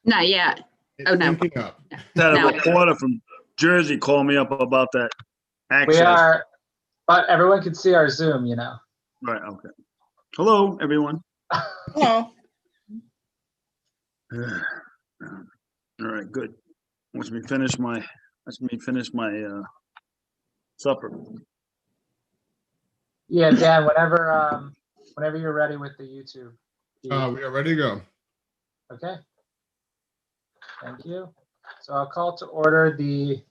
Not yet. It's Oh, no. syncing up. Had a No. reporter from Jersey call me up about that access. We are, but everyone can see our Zoom, you know. Right, okay. Hello, everyone. Hello. All right, good. Let me finish my supper. Yeah, Dan, whenever you're ready with the YouTube. We are ready to go. Okay. Thank you. So I'll call to order the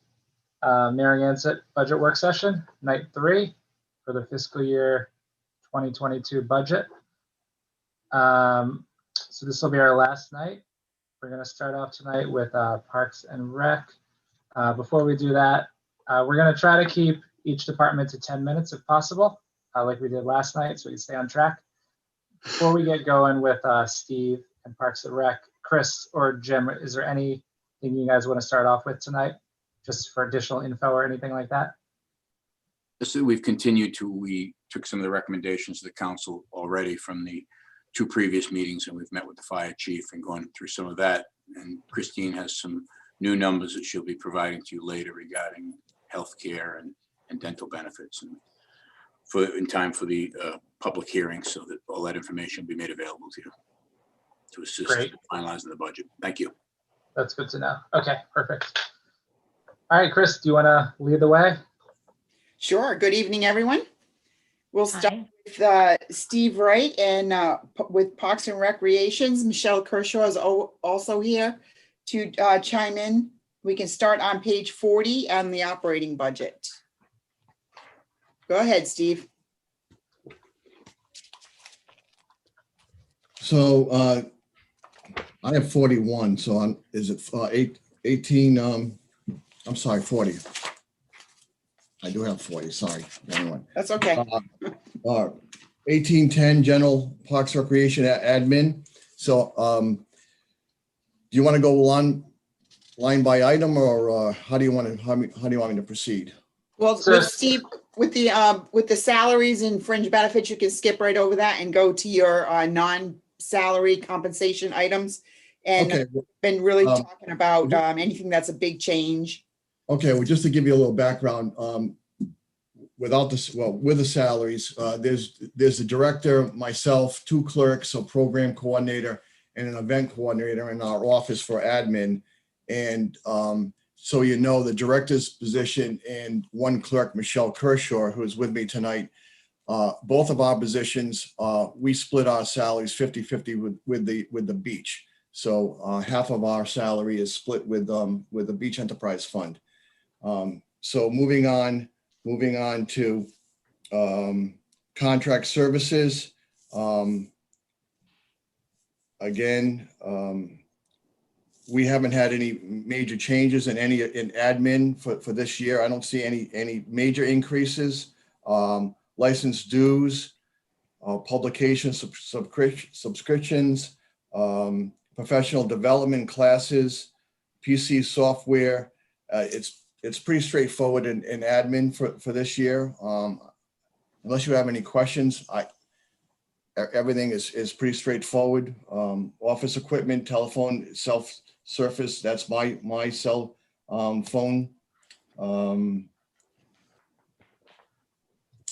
Narragansett budget work session, night 3 for the fiscal year 2022 budget. So this will be our last night. We're going to start off tonight with Parks and Rec. Before we do that, we're going to try to keep each department to 10 minutes if possible, like we did last night, so we can stay on track. Before we get going with Steve and Parks and Rec, Chris or Jim, is there anything you guys want to start off with tonight, just for additional info or anything like that? We've continued we took some of the recommendations of the council already from the 2 previous meetings, and we've met with the fire chief and gone through some of that. And Christine has some new numbers that she'll be providing to you later regarding healthcare and dental benefits, and in time for the public hearing, so that all that information will be made available to you to assist in finalizing the budget. Thank you. That's good to know. Okay, perfect. All right, Chris, do you want to lead the way? Sure. Good evening, everyone. We'll start with Steve Wright and with Parks and Recreations. Michelle Kershaw is also here to chime in. We can start on page 40 on the operating budget. Go ahead, Steve. So I have 41. So is it 18? I'm sorry, 40. I do have 40. Sorry, anyone. That's okay. 1810 general Parks Recreation admin. So do you want to go line by item, or how do you want me to proceed? Well, with Steve, with the salaries and fringe benefits, you can skip right over that and go to your non-salary compensation items. And Okay. been really talking about anything that's a big change. Okay, well, just to give you a little background, with the salaries, there's the director, myself, 2 clerks, a program coordinator, and an event coordinator in our office for admin. And so you know, the director's position and 1 clerk, Michelle Kershaw, who is with me tonight, both of our positions, we split our salaries 50-50 with the beach. So half of our salary is split with the Beach Enterprise Fund. So moving on to contract services. Again, we haven't had any major changes in admin for this year. I don't see any major increases. License dues, publication subscriptions, professional development classes, PC software. It's pretty straightforward in admin for this year. Unless you have any questions, everything is pretty straightforward. Office equipment, telephone, self-surface, that's my cell phone.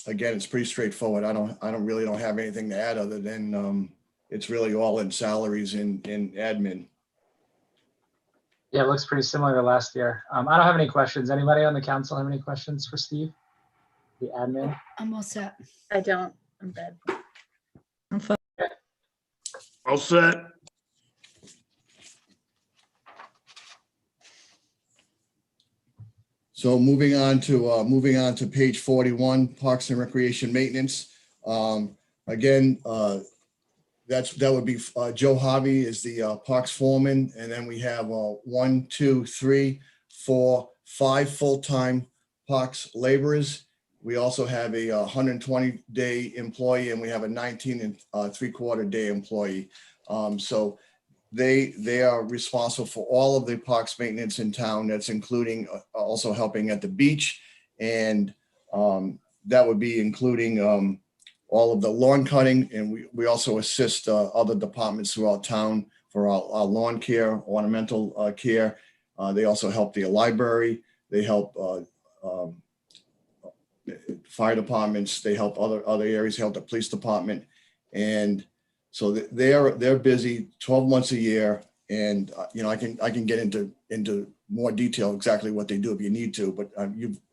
Again, it's pretty straightforward. I don't have anything to add other than it's really all in salaries in admin. Yeah, it looks pretty similar to last year. I don't have any questions. Anybody on the council have any questions for Steve, the admin? I'm all set. I don't. I'm good. All set. So moving on to page 41, Parks and Recreation Maintenance. Again, that would be Joe Harvey is the parks foreman, and then we have 1, 2, 3, 4, 5 full-time parks laborers. We also have a 120-day employee, and we have a 19 3/4 day employee. So they are responsible for all of the parks maintenance in town. That's including also helping at the beach, and that would be including all of the lawn cutting, and we also assist other departments throughout town for our lawn care, ornamental care. They also help the library. They help fire departments. They help other areas, help the police department. And so they're busy 12 months a year. And, I can get into more detail exactly what they do if you need to, but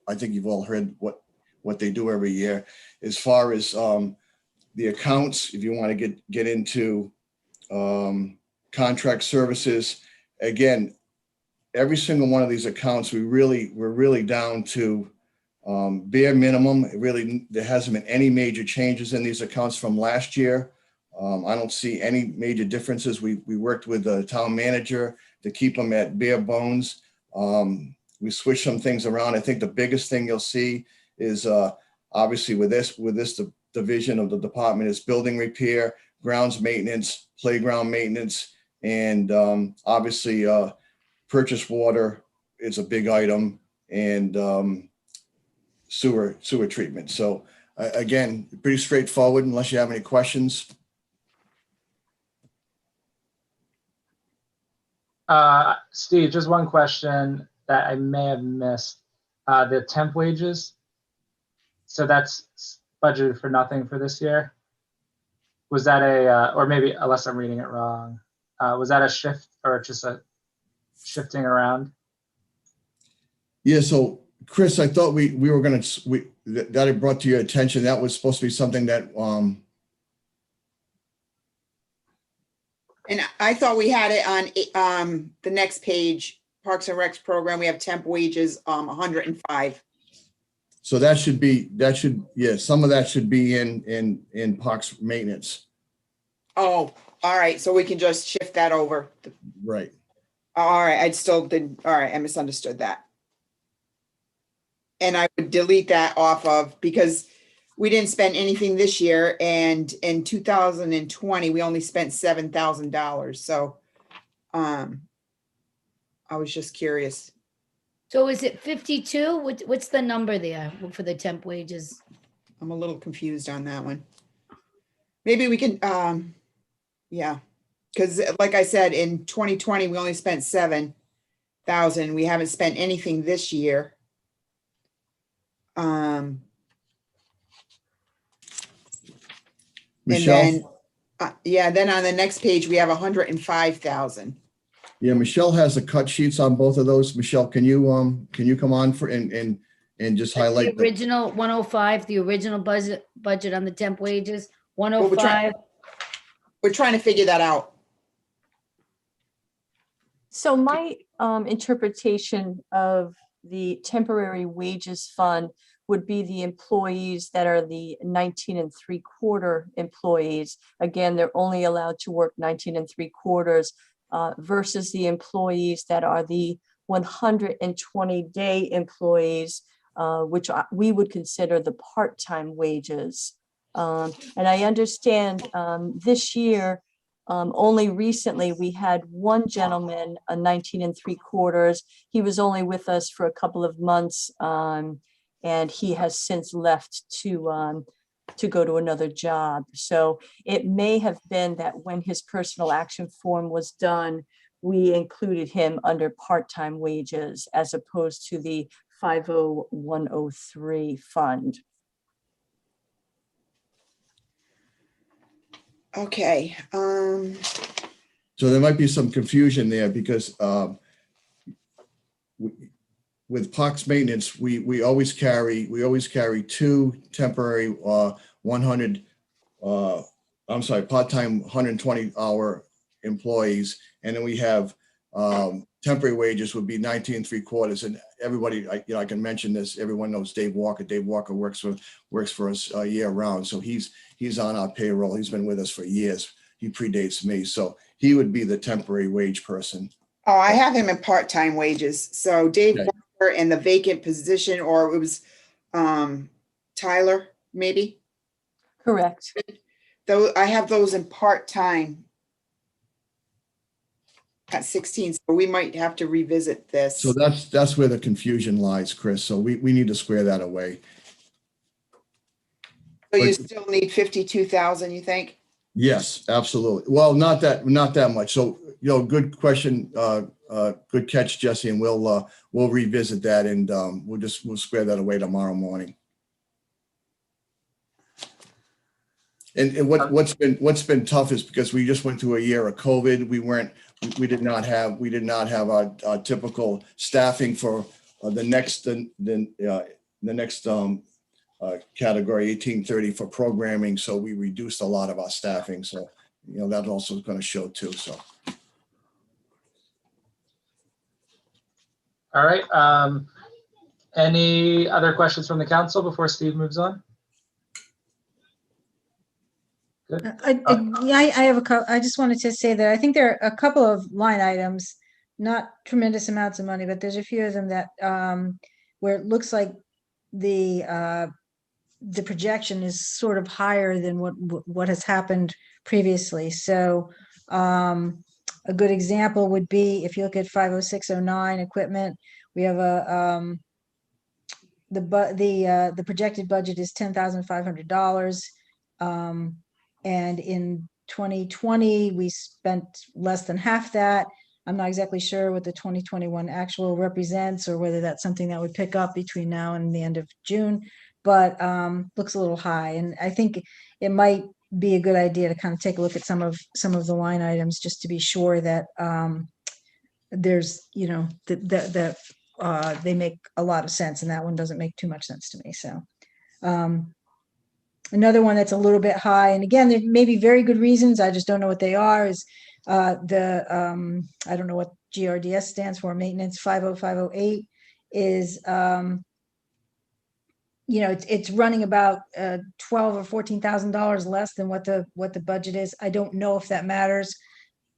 I think you've all heard what they do every year. As far as the accounts, if you want to get into contract services, again, every single one of these accounts, we're really down to bare minimum. There hasn't been any major changes in these accounts from last year. I don't see any major differences. We worked with the town manager to keep them at bare bones. We switched some things around. I think the biggest thing you'll see is obviously with this division of the department is building repair, grounds maintenance, playground maintenance, and obviously purchase water is a big item, and sewer treatment. So again, pretty straightforward unless you have any questions. Steve, just one question that I may have missed. The temp wages. So that's budgeted for nothing for this year. Was that or maybe unless I'm reading it wrong, was that a shift or just a shifting around? Yeah. So Chris, I thought we were going to, that I brought to your attention. That was supposed to be something that, And I thought we had it on the next page, Parks and Recs program. We have temp wages, 105. so some of that should be in Parks maintenance. Oh, all right. So we can just shift that over. Right. All right. All right. I misunderstood that. And I would delete that off of, because we didn't spend anything this year, and in 2020, we only spent $7,000. So I was just curious. So is it 52? What's the number there for the temp wages? I'm a little confused on that one. Maybe we can, yeah, because like I said, in 2020, we only spent $7,000. We haven't spent anything this year. Michelle? And then, then on the next page, we have 105,000. Yeah, Michelle has the cut sheets on both of those. Michelle, can you come on for and just highlight The original 105, the original budget on the temp wages, 105. We're trying to figure that out. So my interpretation of the temporary wages fund would be the employees that are the 19 3/4 employees. Again, they're only allowed to work 19 3/4 versus the employees that are the 120-day employees, which we would consider the part-time wages. And I understand this year, only recently we had one gentleman, a 19 3/4. He was only with us for a couple of months, and he has since left to go to another job. So it may have been that when his personal action form was done, we included him under part-time wages as opposed to the 50103 fund. Okay. So there might be some confusion there because with Parks maintenance, we always carry two temporary part-time 120-hour employees, and then we have temporary wages would be 19 3/4. And everybody, I can mention this. Everyone knows Dave Walker. Dave Walker works for us year round, so he's on our payroll. He's been with us for years. He predates me, so he would be the temporary wage person. Oh, I have him in part-time wages. So Dave Okay. Walker in the vacant position, or it was Tyler, maybe. Correct. Though I have those in part-time at 16, so we might have to revisit this. So that's where the confusion lies, Chris. So we need to square that away. So you still need 52,000, you think? Yes, absolutely. Well, not that much. So, good question. Good catch, Jesse, and we'll revisit that, and we'll square that away tomorrow morning. And what's been tough is because we just went through a year of COVID. We did not have our typical staffing for the next category 1830 for programming. So we reduced a lot of our staffing. So, that also is going to show too. So. All right. Any other questions from the council before Steve moves on? Good. I have I just wanted to say that I think there are a couple of line items, not tremendous amounts of money, but there's a few of them that where it looks like the projection is sort of higher than what has happened previously. So a good example would be if you look at 50609 equipment, we have the projected budget is $10,500. And in 2020, we spent less than half that. I'm not exactly sure what the 2021 actual represents or whether that's something that would pick up between now and the end of June, but looks a little high. And I think it might be a good idea to kind of take a look at some of the line items just to be sure that there's, that they make a lot of sense, and that one doesn't make too much sense to me. So another one that's a little bit high, and again, there may be very good reasons, I just don't know what they are, is I don't know what GRDS stands for, maintenance 50508 is, it's running about $12,000 or $14,000 less than what the budget is. I don't know if that matters,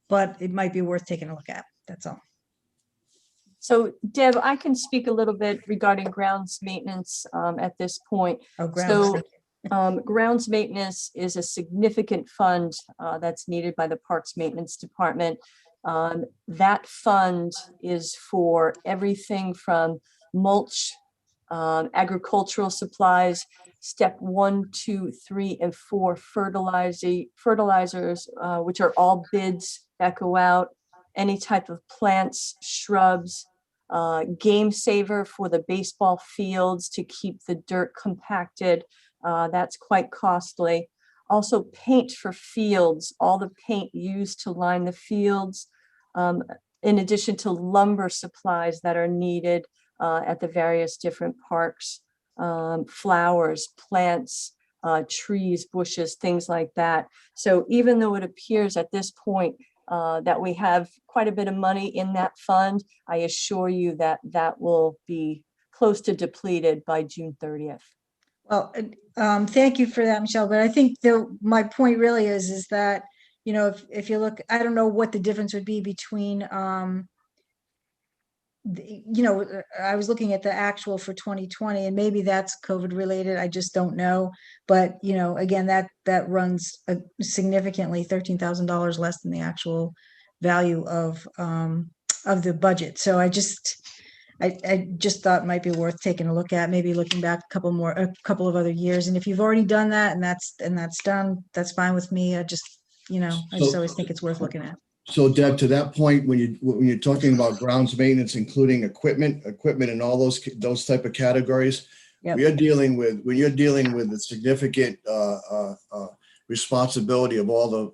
but it might be worth taking a look at. That's all. So Deb, I can speak a little bit regarding grounds maintenance at this point. Oh, grounds. So grounds maintenance is a significant fund that's needed by the Parks Maintenance Department. That fund is for everything from mulch, agricultural supplies, step 1, 2, 3, and 4 fertilizers, which are all bids that go out, any type of plants, shrubs, game saver for the baseball fields to keep the dirt compacted. That's quite costly. Also paint for fields, all the paint used to line the fields, in addition to lumber supplies that are needed at the various different parks, flowers, plants, trees, bushes, things like that. So even though it appears at this point that we have quite a bit of money in that fund, I assure you that that will be close to depleted by June 30th. Well, thank you for that, Michelle. But I think my point really is that, if you look, I don't know what the difference would be between, I was looking at the actual for 2020, and maybe that's COVID related. I just don't know. But, again, that runs significantly $13,000 less than the actual value of the budget. So I just thought it might be worth taking a look at, maybe looking back a couple of other years. And if you've already done that and that's done, that's fine with me. I just always think it's worth looking at. So Deb, to that point, when you're talking about grounds maintenance, including equipment and all those type of categories, Yep. when you're dealing with the significant responsibility of all the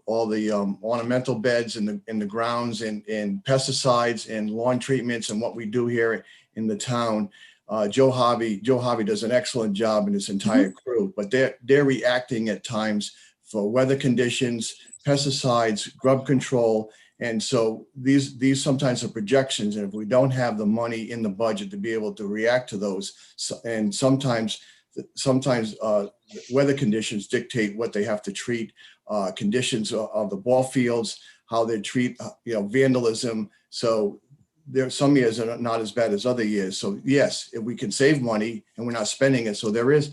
ornamental beds in the grounds and pesticides and lawn treatments and what we do here in the town. Joe Harvey does an excellent job in his entire crew, but they're reacting at times for weather conditions, pesticides, grub control. And so these sometimes are projections. And if we don't have the money in the budget to be able to react to those, and sometimes weather conditions dictate what they have to treat, conditions of the ball fields, how they treat, vandalism. So there, some years are not as bad as other years. So yes, if we can save money and we're not spending it, so there is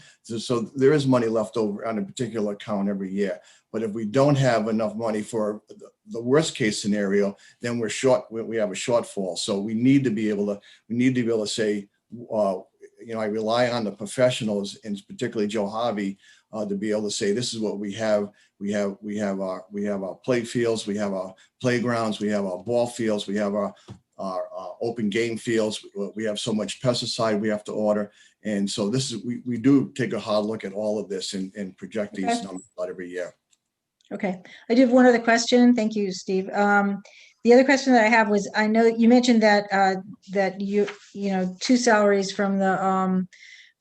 money left over on a particular account every year. But if we don't have enough money for the worst case scenario, then we're short. We have a shortfall. So we need to be able to say, I rely on the professionals, and particularly Joe Harvey, to be able to say, this is what we have. We have our play fields, we have our playgrounds, we have our ball fields, we have our open game fields. We have so much pesticide we have to order. And so this is, we do take a hard look at all of this and project these Okay. numbers out every year. Okay, I do have one other question. Thank you, Steve. The other question that I have was, I know you mentioned that that you know, 2 salaries from the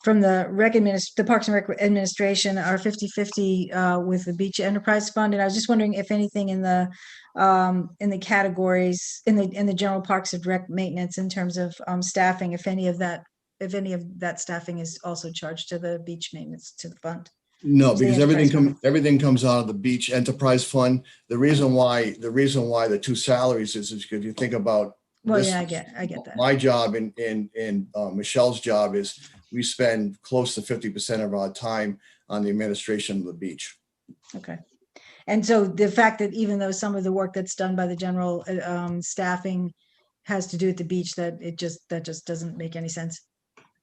the Parks and Rec administration are 50-50 with the Beach Enterprise Fund, and I was just wondering if anything in the categories in the general Parks and Rec maintenance in terms of staffing, if any of that staffing is also charged to the beach maintenance to the fund. No, To the because enterprise everything comes out of the Beach Enterprise Fund. The reason why the 2 salaries is because you think about Well, this. yeah, I get that. My job and Michelle's job is we spend close to 50% of our time on the administration of the beach. Okay. And so the fact that even though some of the work that's done by the general staffing has to do with the beach, that just doesn't make any sense.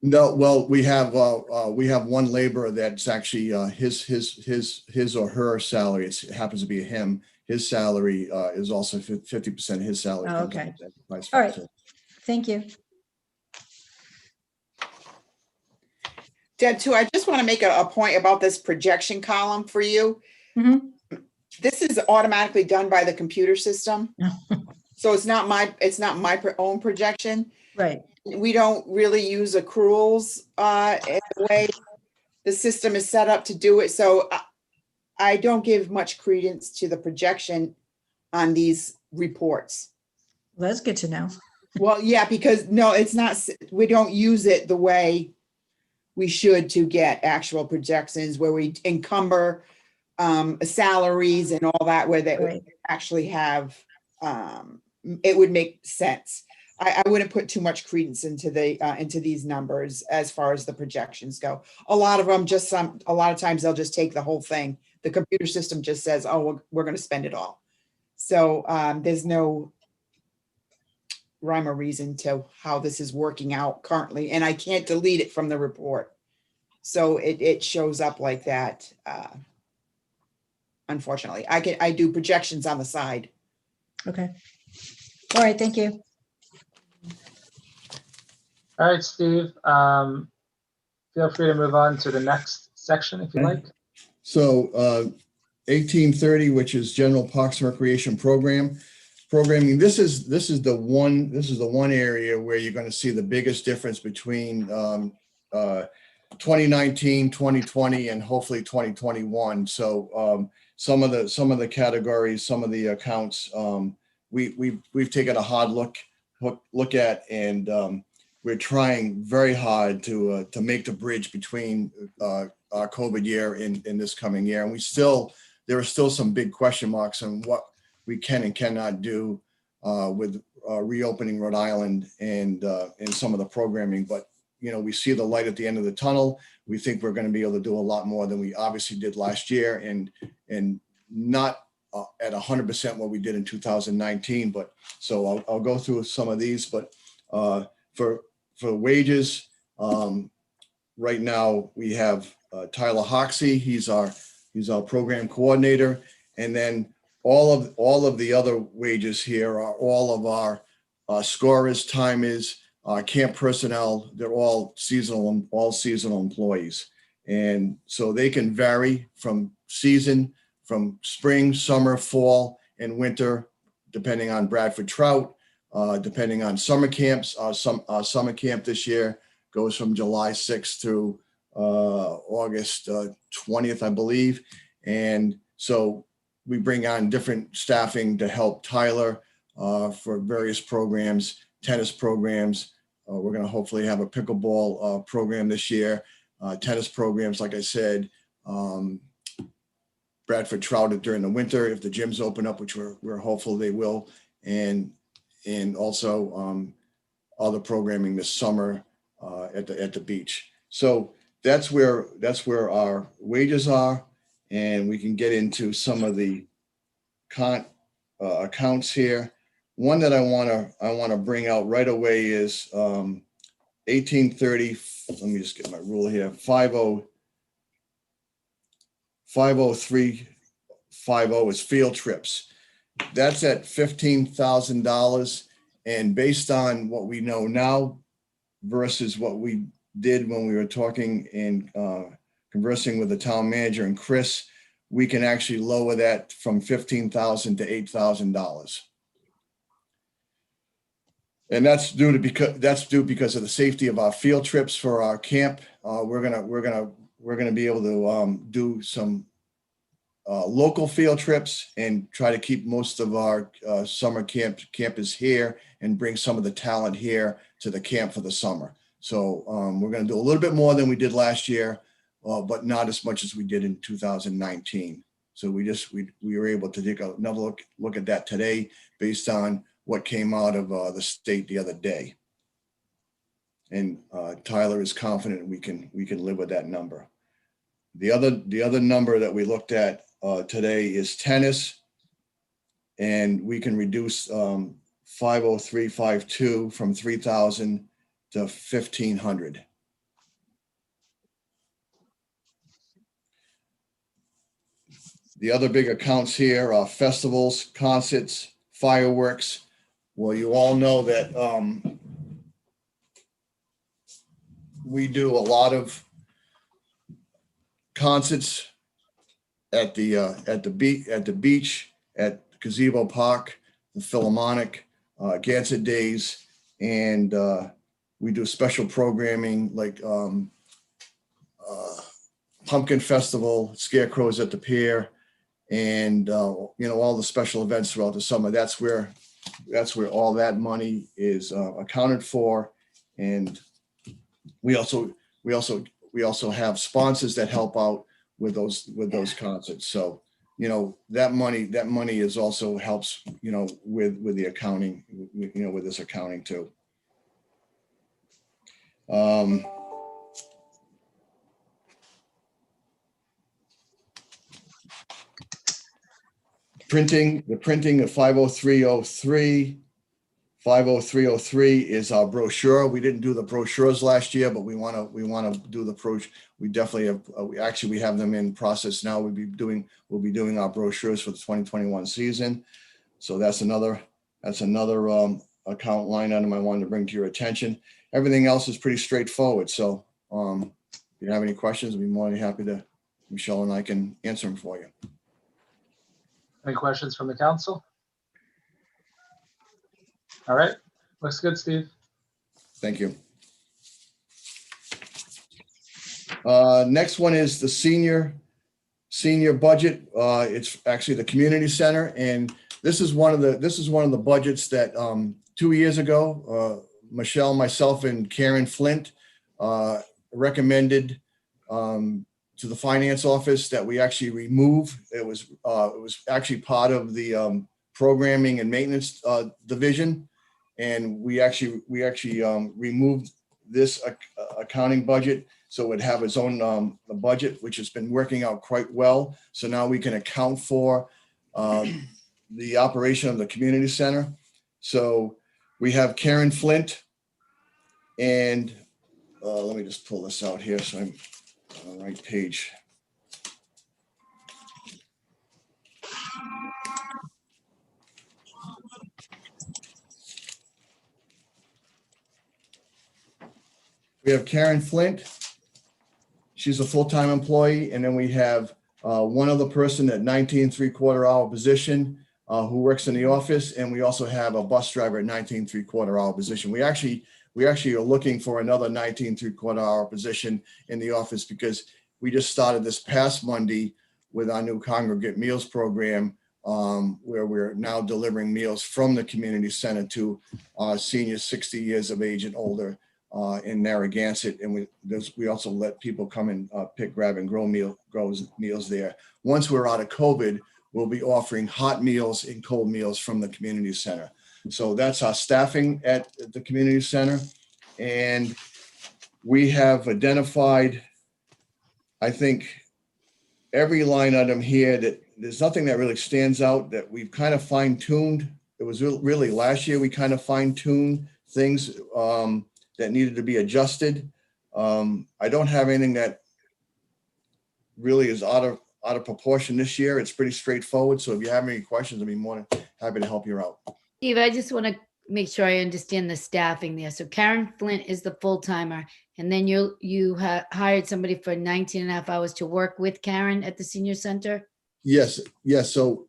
No, well, we have one laborer that's actually his or her salary. It happens to be a him. His salary is also 50% of his salary. Oh, comes out okay. of that enterprise All fund. right. So, Thank you. Deb, too, I just want to make a point about this projection column for you. Mhm. This is automatically done by the computer system. So it's not my own projection. Right. We don't really use accruals in the way the system is set up to do it. So I don't give much credence to the projection on these reports. Well, that's good to know. Well, yeah, because no, it's not, we don't use it the way we should to get actual projections where we encumber salaries and all that, where they Right. actually have, it would make sense. I wouldn't put too much credence into these numbers as far as the projections go. A lot of them a lot of times they'll just take the whole thing. The computer system just says, oh, we're going to spend it all. So there's no rhyme or reason to how this is working out currently. And I can't delete it from the report. So it shows up like that. Unfortunately, I do projections on the side. Okay. All right. Thank you. All right, Steve, feel free to move on to the next section if you Okay. like. So 1830, which is General Parks and Recreation programming. This is the one area where you're going to see the biggest difference between 2019, 2020, and hopefully 2021. So some of the categories, some of the accounts, we've taken a hard look at, and we're trying very hard to make the bridge between our COVID year in this coming year. And there are still some big question marks on what we can and cannot do with reopening Rhode Island and some of the programming. But, we see the light at the end of the tunnel. We think we're going to be able to do a lot more than we obviously did last year, and not at 100% what we did in 2019. But so I'll go through some of these, but for wages, right now we have Tyler Hoxie. He's our program coordinator, and then all of the other wages here are all of our scorers, timers, camp personnel. They're all seasonal employees, and so they can vary from spring, summer, fall, and winter, depending on Bradford trout. Depending on summer camps, summer camp this year goes from July 6th through August 20th, I believe. And so we bring on different staffing to help Tyler for various programs, tennis programs. We're going to hopefully have a pickleball program this year, tennis programs, like I said, Bradford trout during the winter if the gyms open up, which we're hopeful they will, and also other programming this summer at the beach. So that's where our wages are, and we can get into some of the accounts here. One that I want to bring out right away is 1830. Let me just get my rule here. 50350 is field trips. That's at $15,000. And based on what we know now versus what we did when we were talking and conversing with the town manager and Chris, we can actually lower that from $15,000 to $8,000. And that's due because of the safety of our field trips for our camp. We're gonna be able to do some local field trips and try to keep most of our summer campus here and bring some of the talent here to the camp for the summer. So we're going to do a little bit more than we did last year, but not as much as we did in 2019. So we were able to take another look at that today based on what came out of the state the other day. And Tyler is confident we can live with that number. The other number that we looked at today is tennis, and we can reduce 50352 from 3,000 to 1,500. The other big accounts here are festivals, concerts, fireworks. Well, you all know that we do a lot of concerts at the beach, at Gazebo Park, the Philharmonic, Gansett Days, and we do special programming like Pumpkin Festival, Scarecrows at the Pier, and all the special events throughout the summer. That's where all that money is accounted for, and we also have sponsors that help out with those concerts. So that money is also helps with the accounting, with this accounting too. The printing of 50303. 50303 is our brochure. We didn't do the brochures last year, but we want to do the brochure. We definitely have. We have them in process now. We'll be doing our brochures for the 2021 season. So that's another account line item I wanted to bring to your attention. Everything else is pretty straightforward. So if you have any questions, I'd be more than happy to. Michelle and I can answer them for you. Any questions from the council? All right, looks good, Steve. Thank you. Next one is the senior budget. It's actually the community center, and this is one of the budgets that 2 years ago, Michelle, myself, and Karen Flint recommended to the finance office that we actually remove. It was actually part of the programming and maintenance division. And we actually removed this accounting budget so it would have its own budget, which has been working out quite well. So now we can account for the operation of the community center. So we have Karen Flint, and let me just pull this out here so I'm on the right page. We have Karen Flint. She's a full-time employee. And then we have one other person at 19.75 hour position who works in the office. And we also have a bus driver at 19.75 hour position. We actually are looking for another 19.75 hour position in the office because we just started this past Monday with our new congregate meals program where we're now delivering meals from the community center to seniors 60 years of age and older in Narragansett, and we also let people come and pick, grab, and grow meals there. Once we're out of COVID, we'll be offering hot meals and cold meals from the community center. So that's our staffing at the community center, and we have identified, I think, every line item here that there's nothing that really stands out that we've kind of fine-tuned. It was really last year we kind of fine-tuned things that needed to be adjusted. I don't have anything that really is out out of proportion this year. It's pretty straightforward. So if you have any questions, I'd be more than happy to help you out. Steve, I just want to make sure I understand the staffing there. So Karen Flint is the full timer, and then you hired somebody for 19 and a half hours to work with Karen at the senior center? Yes, yes. So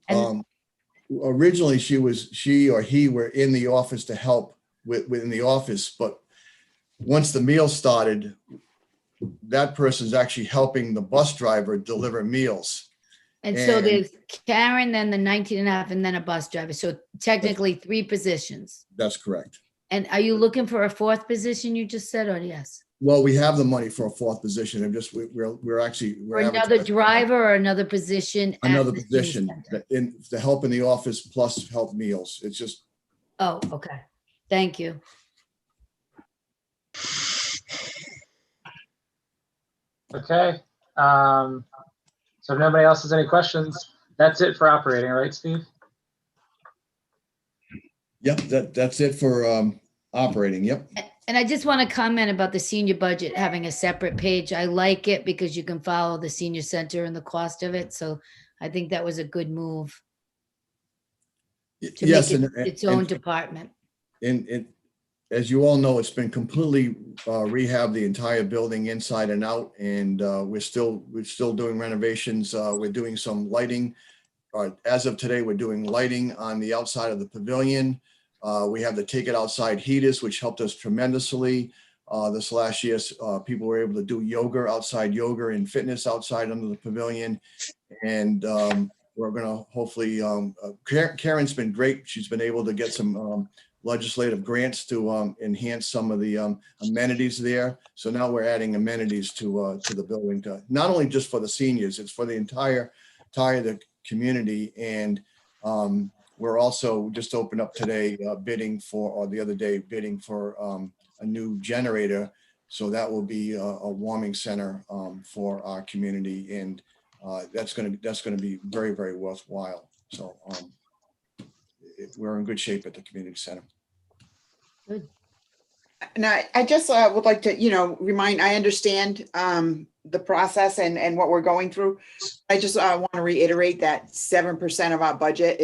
originally she or he were in the office to help within the office, but once the meal started, that person's actually helping the bus driver deliver meals. And so And- there's Karen, then the 19 and a half, and then a bus driver. So technically 3 positions. That's correct. And are you looking for a 4th position, you just said, or yes? Well, we have the money for a 4th position. I'm just, we're For another advertising driver or another position? at another the senior position center? to help in the office plus help meals. It's just, Oh, okay. Thank you. Okay. So if nobody else has any questions, that's it for operating, right, Steve? yep, that's it for operating. Yep. And I just want to comment about the senior budget having a separate page. I like it because you can follow the senior center and the cost of it. So I think that was a good move to Yes, make it and its own department. as you all know, it's been completely rehabbed, the entire building inside and out, and we're still doing renovations. We're doing some lighting. As of today, we're doing lighting on the outside of the pavilion. We have the Take It Outside heaters, which helped us tremendously. This last year, people were able to do outside yoga and fitness outside under the pavilion. And we're gonna hopefully, Karen's been great. She's been able to get some legislative grants to enhance some of the amenities there. So now we're adding amenities to the building, not only just for the seniors, it's for the entire the community. And we're also just opened up today the other day bidding for a new generator. So that will be a warming center for our community, and that's going to be very, very worthwhile. So we're in good shape at the community center. Good. And I just would like to, remind, I understand the process and what we're going through. I just want to reiterate that 7% of our budget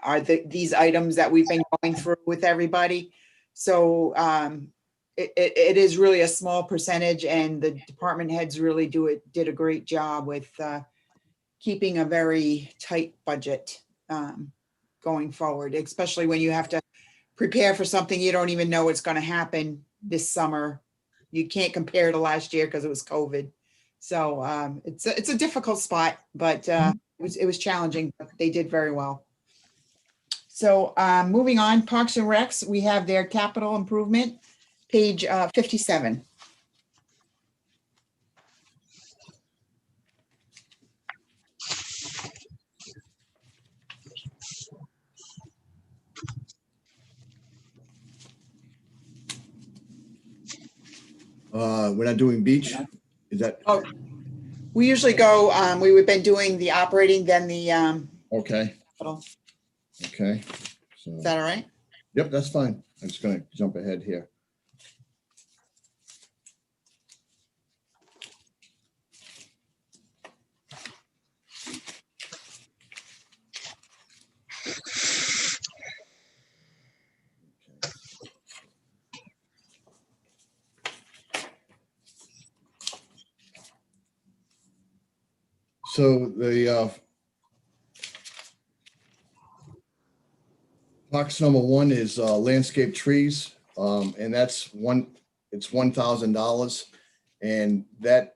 are these items that we've been going through with everybody. So it is really a small percentage, and the department heads really did a great job with keeping a very tight budget going forward, especially when you have to prepare for something you don't even know what's going to happen this summer. You can't compare to last year because it was COVID. So it's a difficult spot, but it was challenging, but they did very well. So moving on, Parks and Recs, we have their capital improvement, page 57. We're not doing beach. Is that Oh, we usually go, we've been doing the operating, then the okay? capital. Okay. So, Is that all right? yep, that's fine. I'm just going to jump ahead here. So the box number 1 is landscape trees, and it's $1,000, and that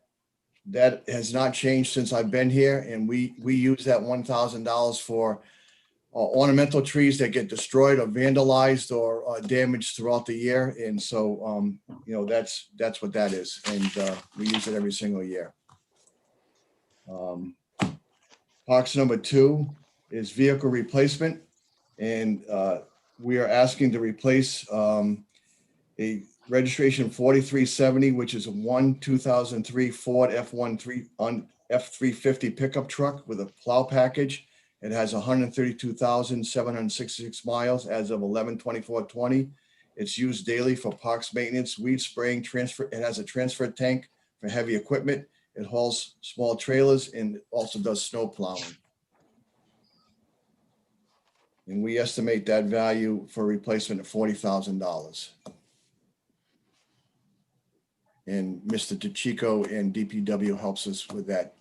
has not changed since I've been here. And we use that $1,000 for ornamental trees that get destroyed or vandalized or damaged throughout the year. And so that's what that is, and we use it every single year. Box number 2 is vehicle replacement, and we are asking to replace a registration 4370, which is a 2003 Ford F-350 pickup truck with a plow package. It has 132,766 miles as of 11/24/20. It's used daily for parks maintenance, weed spraying, transfer. It has a transfer tank for heavy equipment. it hauls small trailers and also does snow plowing. And we estimate that value for replacement at $40,000. And Mr. DeChico and DPW helps us with that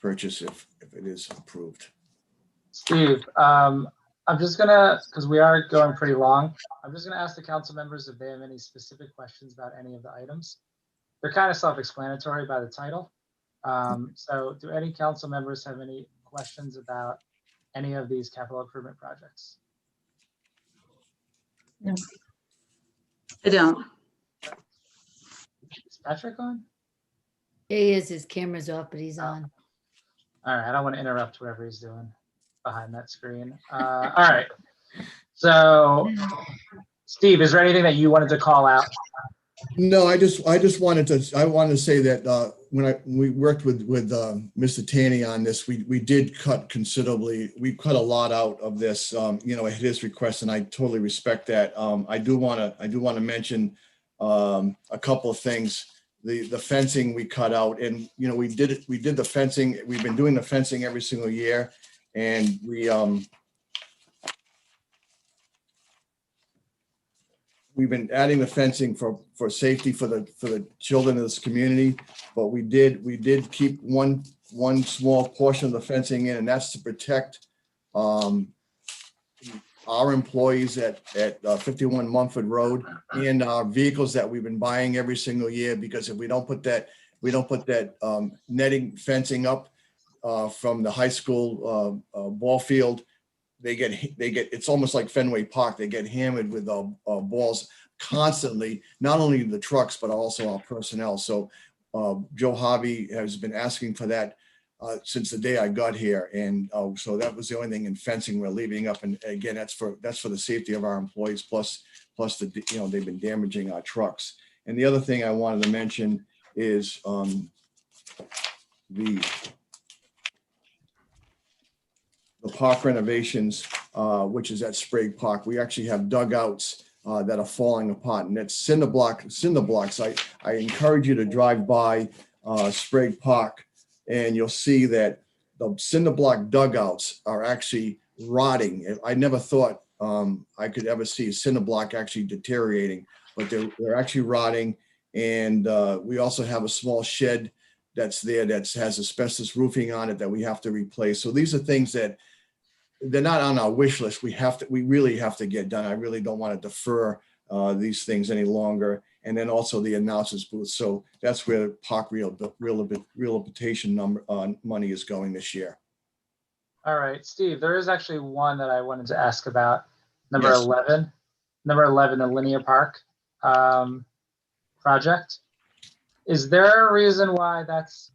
purchase if it is approved. Steve, I'm just gonna, because we are going pretty long, I'm just gonna ask the council members if they have any specific questions about any of the items. They're kind of self-explanatory by the title. So do any council members have any questions about any of these capital improvement projects? I don't. Is Patrick on? He is, his camera's off, but he's on. All right, I don't want to interrupt whatever he's doing behind that screen. All right. So, Steve, is there anything that you wanted to call out? No, I just wanted to say that when we worked with Mr. Tanny on this, we did cut considerably. We cut a lot out of this, at his request, and I totally respect that. I do want to mention a couple of things. The fencing we cut out, and we did the fencing. We've been doing the fencing every single year, and we've been adding the fencing for safety for the children of this community, but we did keep one small portion of the fencing in, and that's to protect our employees at 51 Mumford Road and our vehicles that we've been buying every single year, because if we don't put that netting fencing up from the high school ball field, they get it's almost like Fenway Park. They get hammered with balls constantly, not only the trucks, but also our personnel. So Joe Harvey has been asking for that since the day I got here. And so that was the only thing in fencing we're leaving up. And again, that's for the safety of our employees, plus they've been damaging our trucks. And the other thing I wanted to mention is the park renovations, which is at Sprague Park. We actually have dugouts that are falling apart, and that's cinder blocks. I encourage you to drive by Sprague Park, and you'll see that the cinder block dugouts are actually rotting. I never thought I could ever see a cinder block actually deteriorating, but they're actually rotting. And we also have a small shed that's there that has asbestos roofing on it that we have to replace. So these are things that they're not on our wish list. We really have to get done. I really don't want to defer these things any longer. And then also the announcers booth. So that's where park rehabilitation money is going this year. All right, Steve, there is actually one that I wanted to ask about. Number Yes. 11, the Linear Park project. Is there a reason why that's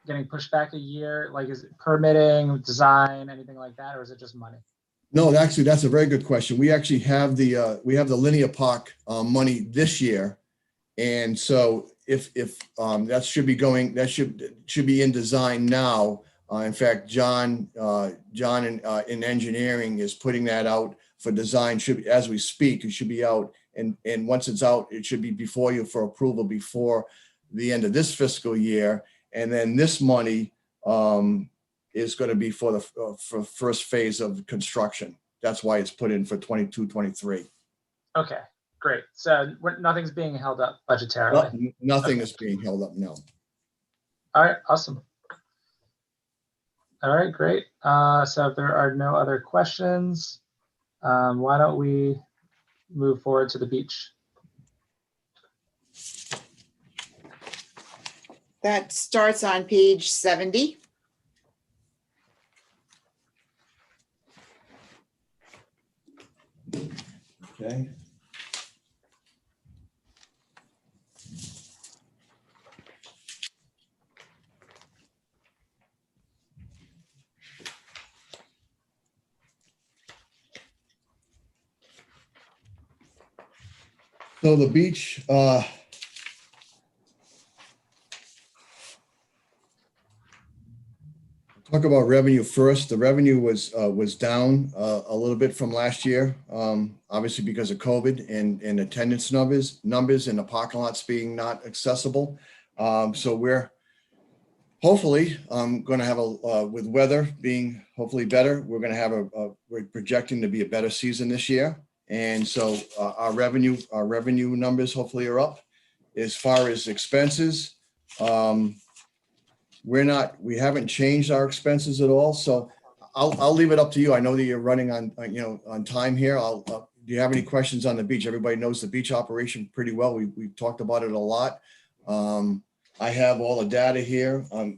getting pushed back a year? Like, is it permitting, design, anything like that, or is it just money? No, actually, that's a very good question. We actually have the Linear Park money this year, and so if that should be going, that should be in design now. In fact, John in engineering is putting that out for design. As we speak, it should be out, and once it's out, it should be before you for approval before the end of this fiscal year. And then this money is going to be for first phase of construction. That's why it's put in for 22-23. Okay, great. So nothing's being held up budgetarily. Nothing is being held up, no. All right, awesome. All right, great. So if there are no other questions, why don't we move forward to the beach? That starts on page 70. Okay. So the beach, talk about revenue first. The revenue was down a little bit from last year, obviously because of COVID and attendance numbers and the parking lots being not accessible. So we're hopefully going to have with weather being hopefully better, we're going to have we're projecting to be a better season this year. And so our revenue numbers hopefully are up. As far as expenses, we haven't changed our expenses at all. So I'll leave it up to you. I know that you're running on time here. Do you have any questions on the beach? Everybody knows the beach operation pretty well. We've talked about it a lot. I have all the data here. I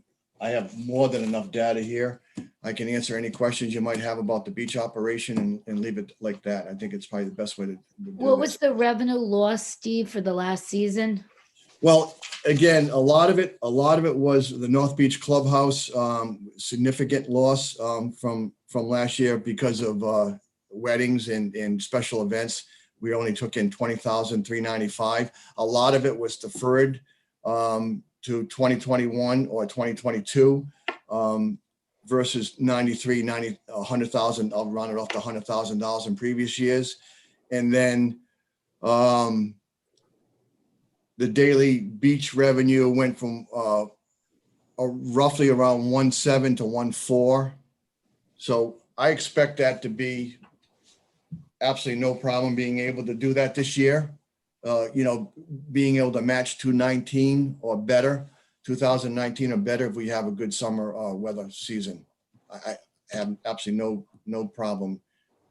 have more than enough data here. I can answer any questions you might have about the beach operation and leave it like that. I think it's probably the best way to do What was this. the revenue loss, Steve, for the last season? Well, again, a lot of it was the North Beach Clubhouse, significant loss from last year because of weddings and special events. We only took in $20,395. A lot of it was deferred to 2021 or 2022 versus 100,000. I'll round it off to $100,000 in previous years. And then the daily beach revenue went from roughly around 1.7 to 1.4. So I expect that to be absolutely no problem being able to do that this year. Being able to match 2019 or better, 2019 or better if we have a good summer weather season. I have absolutely no problem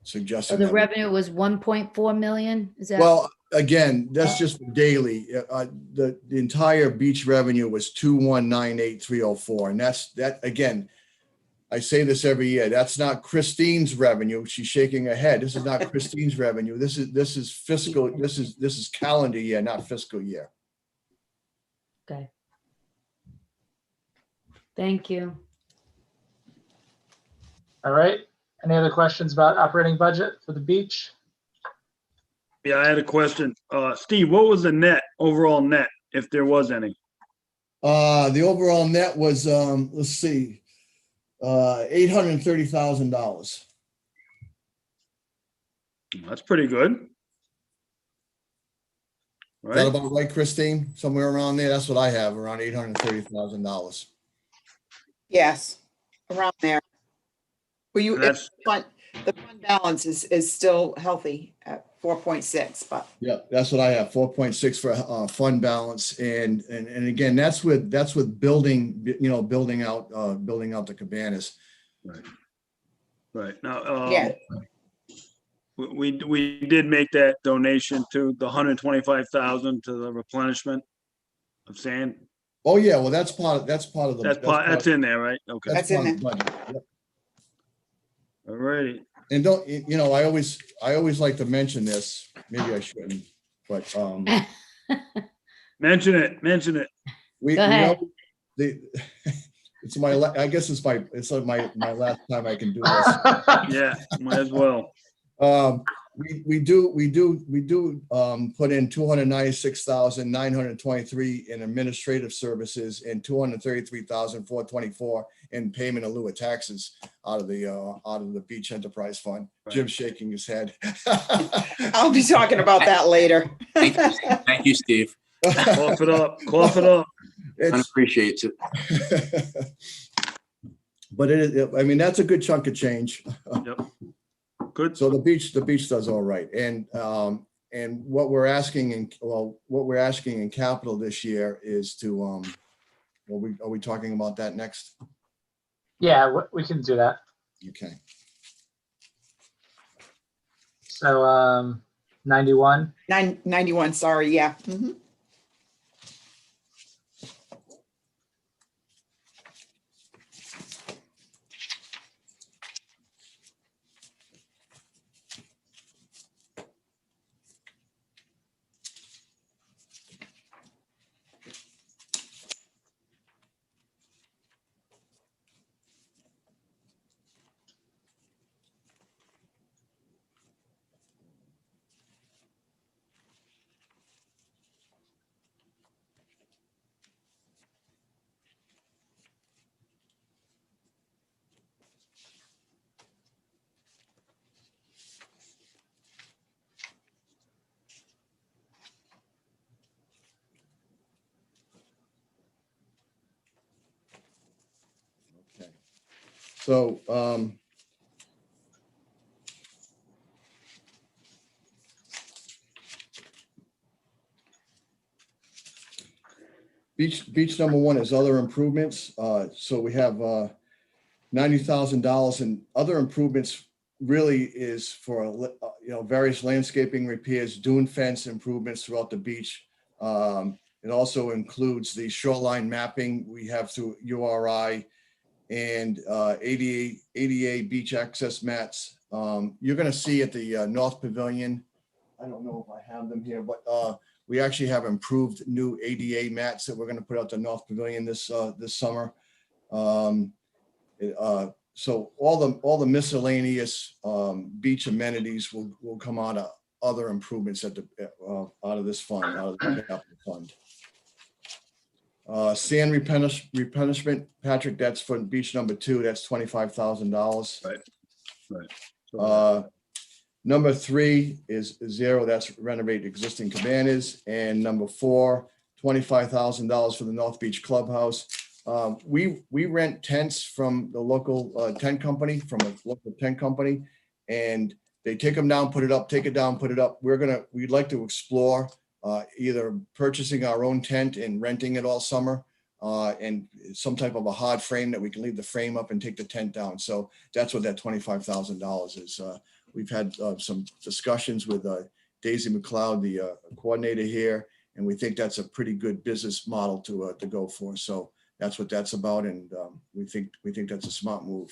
suggesting So the that. revenue was 1.4 million? Is that? Well, again, that's just daily. The entire beach revenue was 2,198,304. And that again, I say this every year. That's not Christine's revenue. She's shaking her head. This is not Christine's revenue. This is fiscal. This is calendar year, not fiscal year. Okay. Thank you. All right. Any other questions about operating budget for the beach? Yeah, I had a question. Steve, what was the overall net, if there was any? The overall net was let's see. $830,000. That's pretty good. Is that Right? about right, Christine? Somewhere around there? That's what I have, around $830,000. Yes, around there. Well, And that's, the fund balance is still healthy at 4.6, but Yeah, that's what I have, 4.6 for fund balance. And again, that's with building out the cabanas. right. Now, yeah, we did make that donation to the 125,000 to the replenishment of sand. Oh, yeah, well, that's part of the. That's in there, right? Okay. That's in part of the budget. Yep. All righty. And I always like to mention this, maybe I shouldn't, but Mention it. we Go ahead. it's I guess it's my last time I can do this. Yeah, might as well. We do put in 296,923 in administrative services and 233,424 in payment in lieu of taxes out of the beach enterprise fund. Right. Jim's shaking his head. I'll be talking about that later. Thank you, Steve. Cough it up. Cough it up. I appreciate it. But it is, I mean, that's a good chunk of change. Yep. Good. So the beach does all right. And what we're asking in capital this year is to, are we talking about that next? Yeah, we can do that. Okay. So 91. 91, sorry, yeah. Mhm. So, beach number one is other improvements. So we have $90,000, and other improvements really is for, various landscaping repairs, dune fence improvements throughout the beach. It also includes the shoreline mapping we have through URI and ADA beach access mats. You're going to see at the North Pavilion, I don't know if I have them here, but we actually have improved new ADA mats that we're going to put out the North Pavilion this summer. So all the miscellaneous beach amenities will come out of other improvements out of this fund, out of the capital fund. Sand replenishment, Patrick, that's for beach number two. That's $25,000. Right. Number three is zero. That's renovate existing cabanas. And number four, $25,000 for the North Beach Clubhouse. We rent tents from the local tent company, and they take them down, put it up, take it down, put it up. We'd like to explore either purchasing our own tent and renting it all summer, and some type of a hard frame that we can leave the frame up and take the tent down. So that's what that $25,000 is. We've had some discussions with Daisy McLeod, the coordinator here, and we think that's a pretty good business model to go for. So that's what that's about, and we think that's a smart move.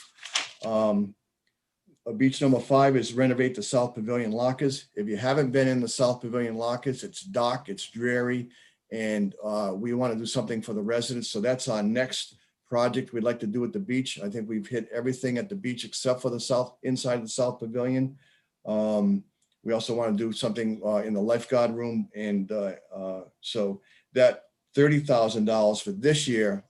Beach number five is renovate the South Pavilion lockers. If you haven't been in the South Pavilion lockers, it's dark, it's dreary, and we want to do something for the residents. So that's our next project we'd like to do at the beach. I think we've hit everything at the beach except for the inside the South Pavilion. We also want to do something in the lifeguard room, and so that $30,000 for this year,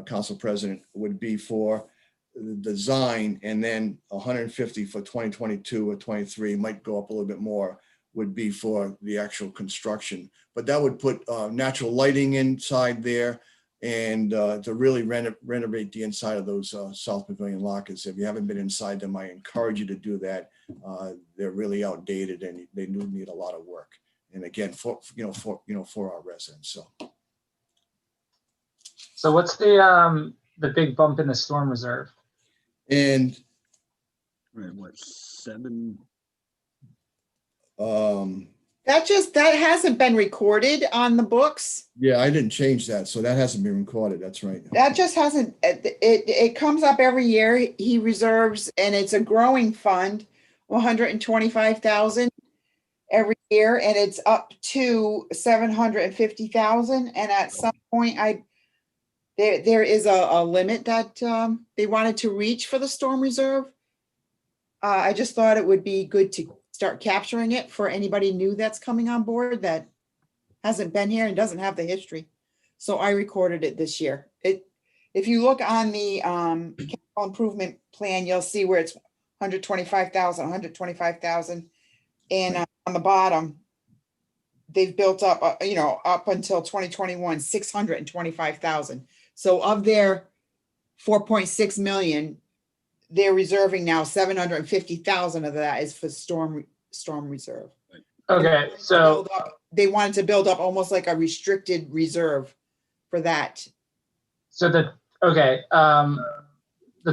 Council President, would be for the design, and then 150 for 2022 or 23, might go up a little bit more, would be for the actual construction. But that would put natural lighting inside there, and to really renovate the inside of those South Pavilion lockers. If you haven't been inside them, I encourage you to do that. They're really outdated, and they do need a lot of work. And again, for our residents. So what's the big bump in the storm reserve? And What, 7? That hasn't been recorded on the books. Yeah, I didn't change that, so that hasn't been recorded. That's right. That just hasn't, it comes up every year. He reserves, and it's a growing fund, 125,000 every year, and it's up to 750,000. And at some point, there is a limit that they wanted to reach for the storm reserve. I just thought it would be good to start capturing it for anybody new that's coming on board that hasn't been here and doesn't have the history. So I recorded it this year. If you look on the capital improvement plan, you'll see where it's 125,000. And on the bottom, they've built up, up until 2021, 625,000. So of their 4.6 million, they're reserving now 750,000 of that is for storm reserve. Okay, so they wanted to build up almost like a restricted reserve for that. So the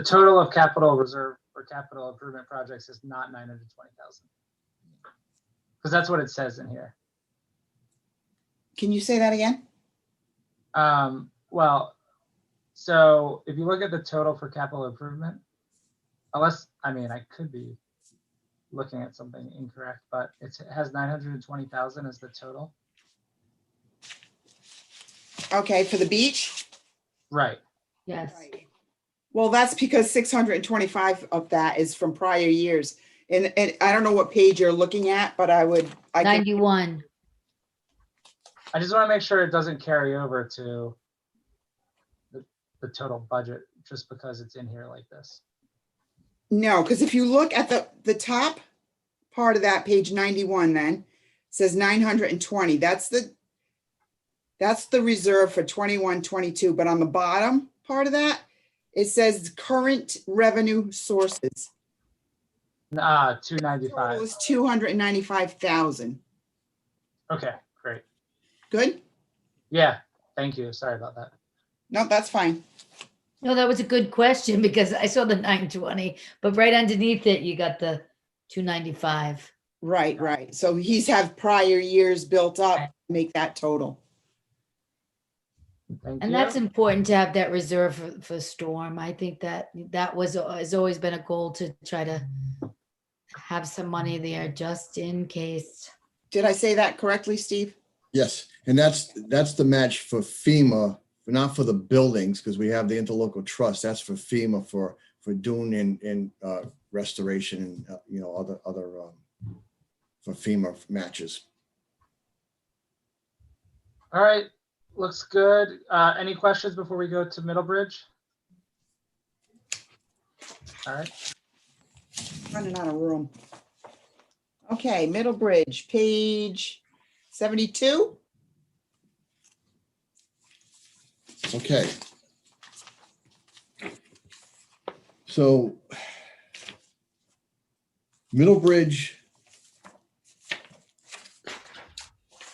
total of capital reserve for capital improvement projects is not 920,000, because that's what it says in here. Can you say that again? Well, so if you look at the total for capital improvement, I could be looking at something incorrect, but it has 920,000 as the total. Okay, for the beach? Right. Yes. Right. Well, that's because 625 of that is from prior years. And I don't know what page you're looking at, but I can 91. I just want to make sure it doesn't carry over to the total budget just because it's in here like this. No, because if you look at the top part of that page 91, then says 920. That's the reserve for 21, 22. But on the bottom part of that, It says current revenue sources. 295. Total is 295,000. Okay, great. Good? Yeah, thank you. Sorry about that. No, that's fine. No, that was a good question because I saw the 920, but right underneath it, you got the 295. Right, right. So he's have prior years built up, make that total. Thank And you. that's important to have that reserve for storm. I think that has always been a goal to try to have some money there just in case. Did I say that correctly, Steve? Yes, and that's the match for FEMA, not for the buildings, because we have the interlocal trust. That's for FEMA for doing in restoration and other for FEMA matches. All right, looks good. Any questions before we go to Middlebridge? All right. Running out of room. Okay, Middlebridge, page 72. Okay. So Middlebridge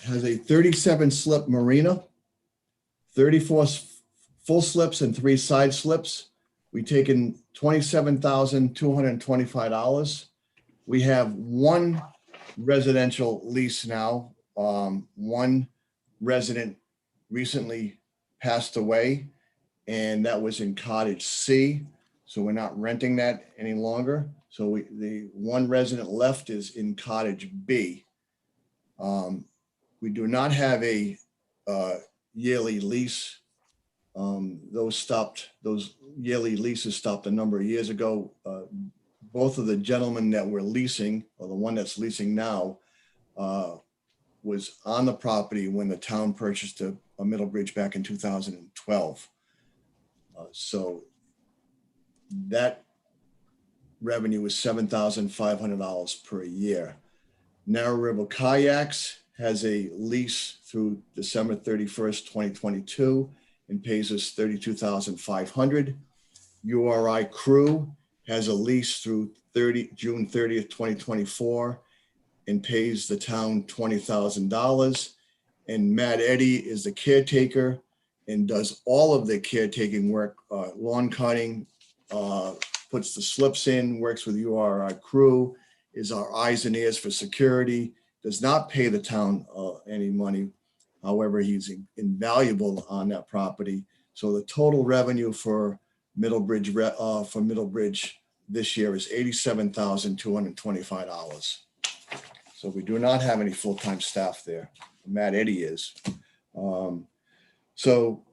has a 37 slip marina, 34 full slips and 3 side slips. We taken $27,225. We have one residential lease now. One resident recently passed away, and that was in Cottage C. So we're not renting that any longer. So the one resident left is in Cottage B. We do not have a yearly lease. Those yearly leases stopped a number of years ago. Both of the gentlemen that were leasing, or the one that's leasing now, was on the property when the town purchased a Middlebridge back in 2012. So that revenue was $7,500 per year. Narrow River Kayaks has a lease through December 31st, 2022, and pays us $32,500. URI Crew has a lease through June 30th, 2024, and pays the town $20,000. And Matt Eddy is the caretaker and does all of the caretaking work, lawn cutting, puts the slips in, works with URI Crew, is our eyes and ears for security, does not pay the town any money. However, he's invaluable on that property. So the total revenue for Middlebridge this year is $87,225. So we do not have any full-time staff there. Matt Eddy is. So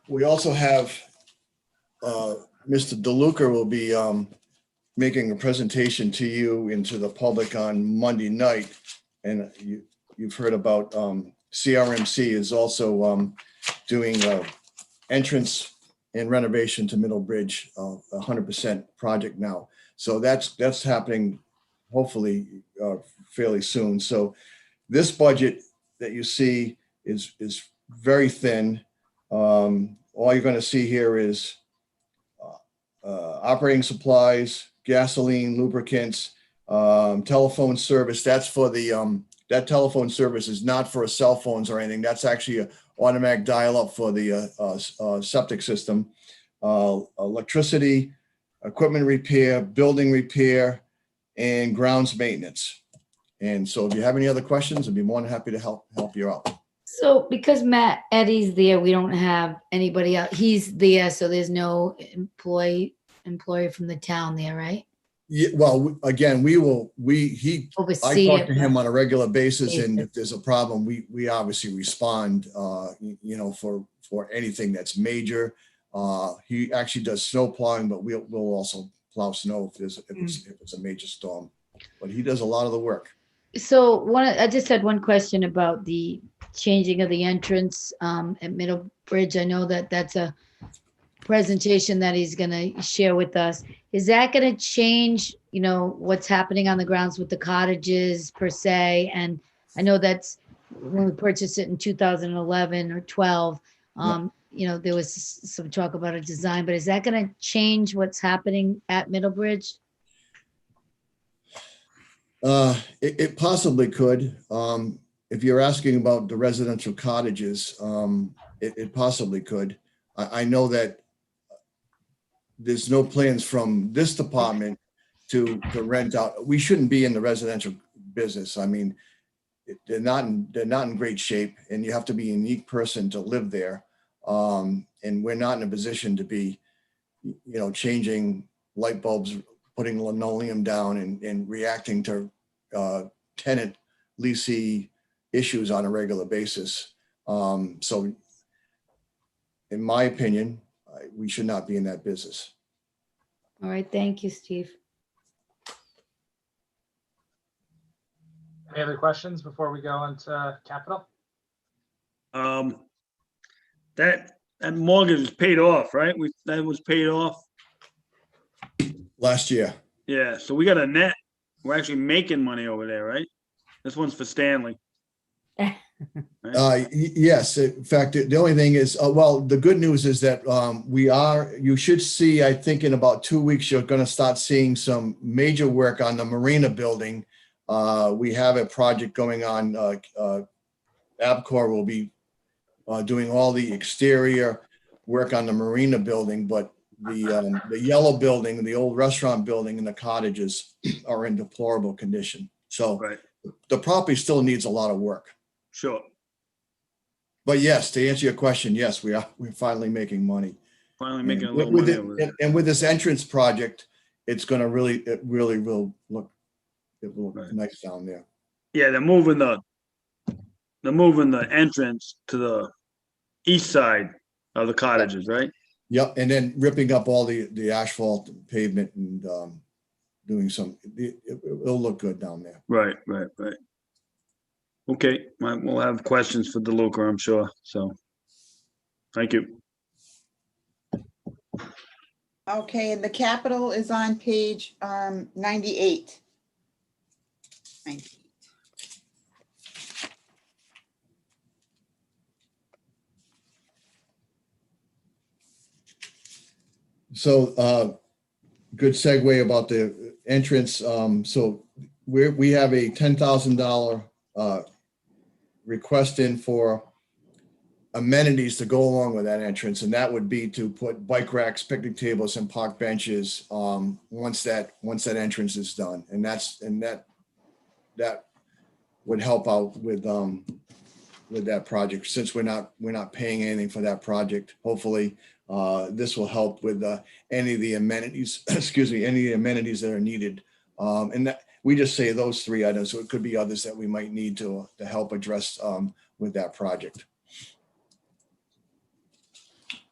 we also have Mr. DeLuca will be making a presentation to you and to the public on Monday night. And you've heard about CRMC is also doing entrance and renovation to Middlebridge, 100% project now. So that's happening hopefully fairly soon. So this budget that you see is very thin. All you're going to see here is operating supplies, gasoline, lubricants, telephone service. That's for the that telephone service is not for cell phones or anything. That's actually an automatic dial-up for the septic system. Electricity, equipment repair, building repair, and grounds maintenance. And so if you have any other questions, I'd be more than happy to help you out. So because Matt Eddy's there, we don't have anybody else. He's there, so there's no employee from the town there, right? Yeah, well, again, I Oversee talk it, to him on a regular basis, and Basis. if there's a problem, we obviously respond, for anything that's major. He actually does snow plowing, but we'll also plow snow if it's a major storm. But he does a lot of the work. So I just had one question about the changing of the entrance at Middlebridge. I know that that's a presentation that he's going to share with us. Is that going to change, what's happening on the grounds with the cottages per se? And I know that's when we purchased it in 2011 or 12. There was some talk about a design, but is that going to change what's happening at Middlebridge? It possibly could. If you're asking about the residential cottages, it possibly could. I know that there's no plans from this department to rent out. We shouldn't be in the residential business. I mean, they're not in great shape, and you have to be a unique person to live there. And we're not in a position to be, changing light bulbs, putting linoleum down, and reacting to tenant leasing issues on a regular basis. So in my opinion, we should not be in that business. All right, thank you, Steve. Any other questions before we go into capital? That mortgage is paid off, right? That was paid off. Last year. Yeah, so we got a net. We're actually making money over there, right? This one's for Stanley. Yes, in fact, the only thing is, the good news is that you should see, I think in about 2 weeks, you're going to start seeing some major work on the marina building. We have a project going on. Abcor will be doing all the exterior work on the marina building, but the yellow building, the old restaurant building, and the cottages are in deplorable condition. So Right. the property still needs a lot of work. Sure. But yes, to answer your question, yes, we're finally making money. Finally making a little With money over there. and with this entrance project, it really will look Right. nice down there. Yeah, they're moving the entrance to the east side of the cottages, right? Yep, and then ripping up all the asphalt pavement and doing it'll look good down there. Right. Okay, we'll have questions for DeLuca, I'm sure. So, thank you. Okay, and the capital is on page 98. 98. So good segue about the entrance. So we have a $10,000 request in for amenities to go along with that entrance, and that would be to put bike racks, picnic tables, and park benches once that entrance is done, and that would help out with that project, since we're not paying anything for that project. Hopefully this will help with any of the amenities any amenities that are needed, and that we just say those three items, so it could be others that we might need to help address with that project.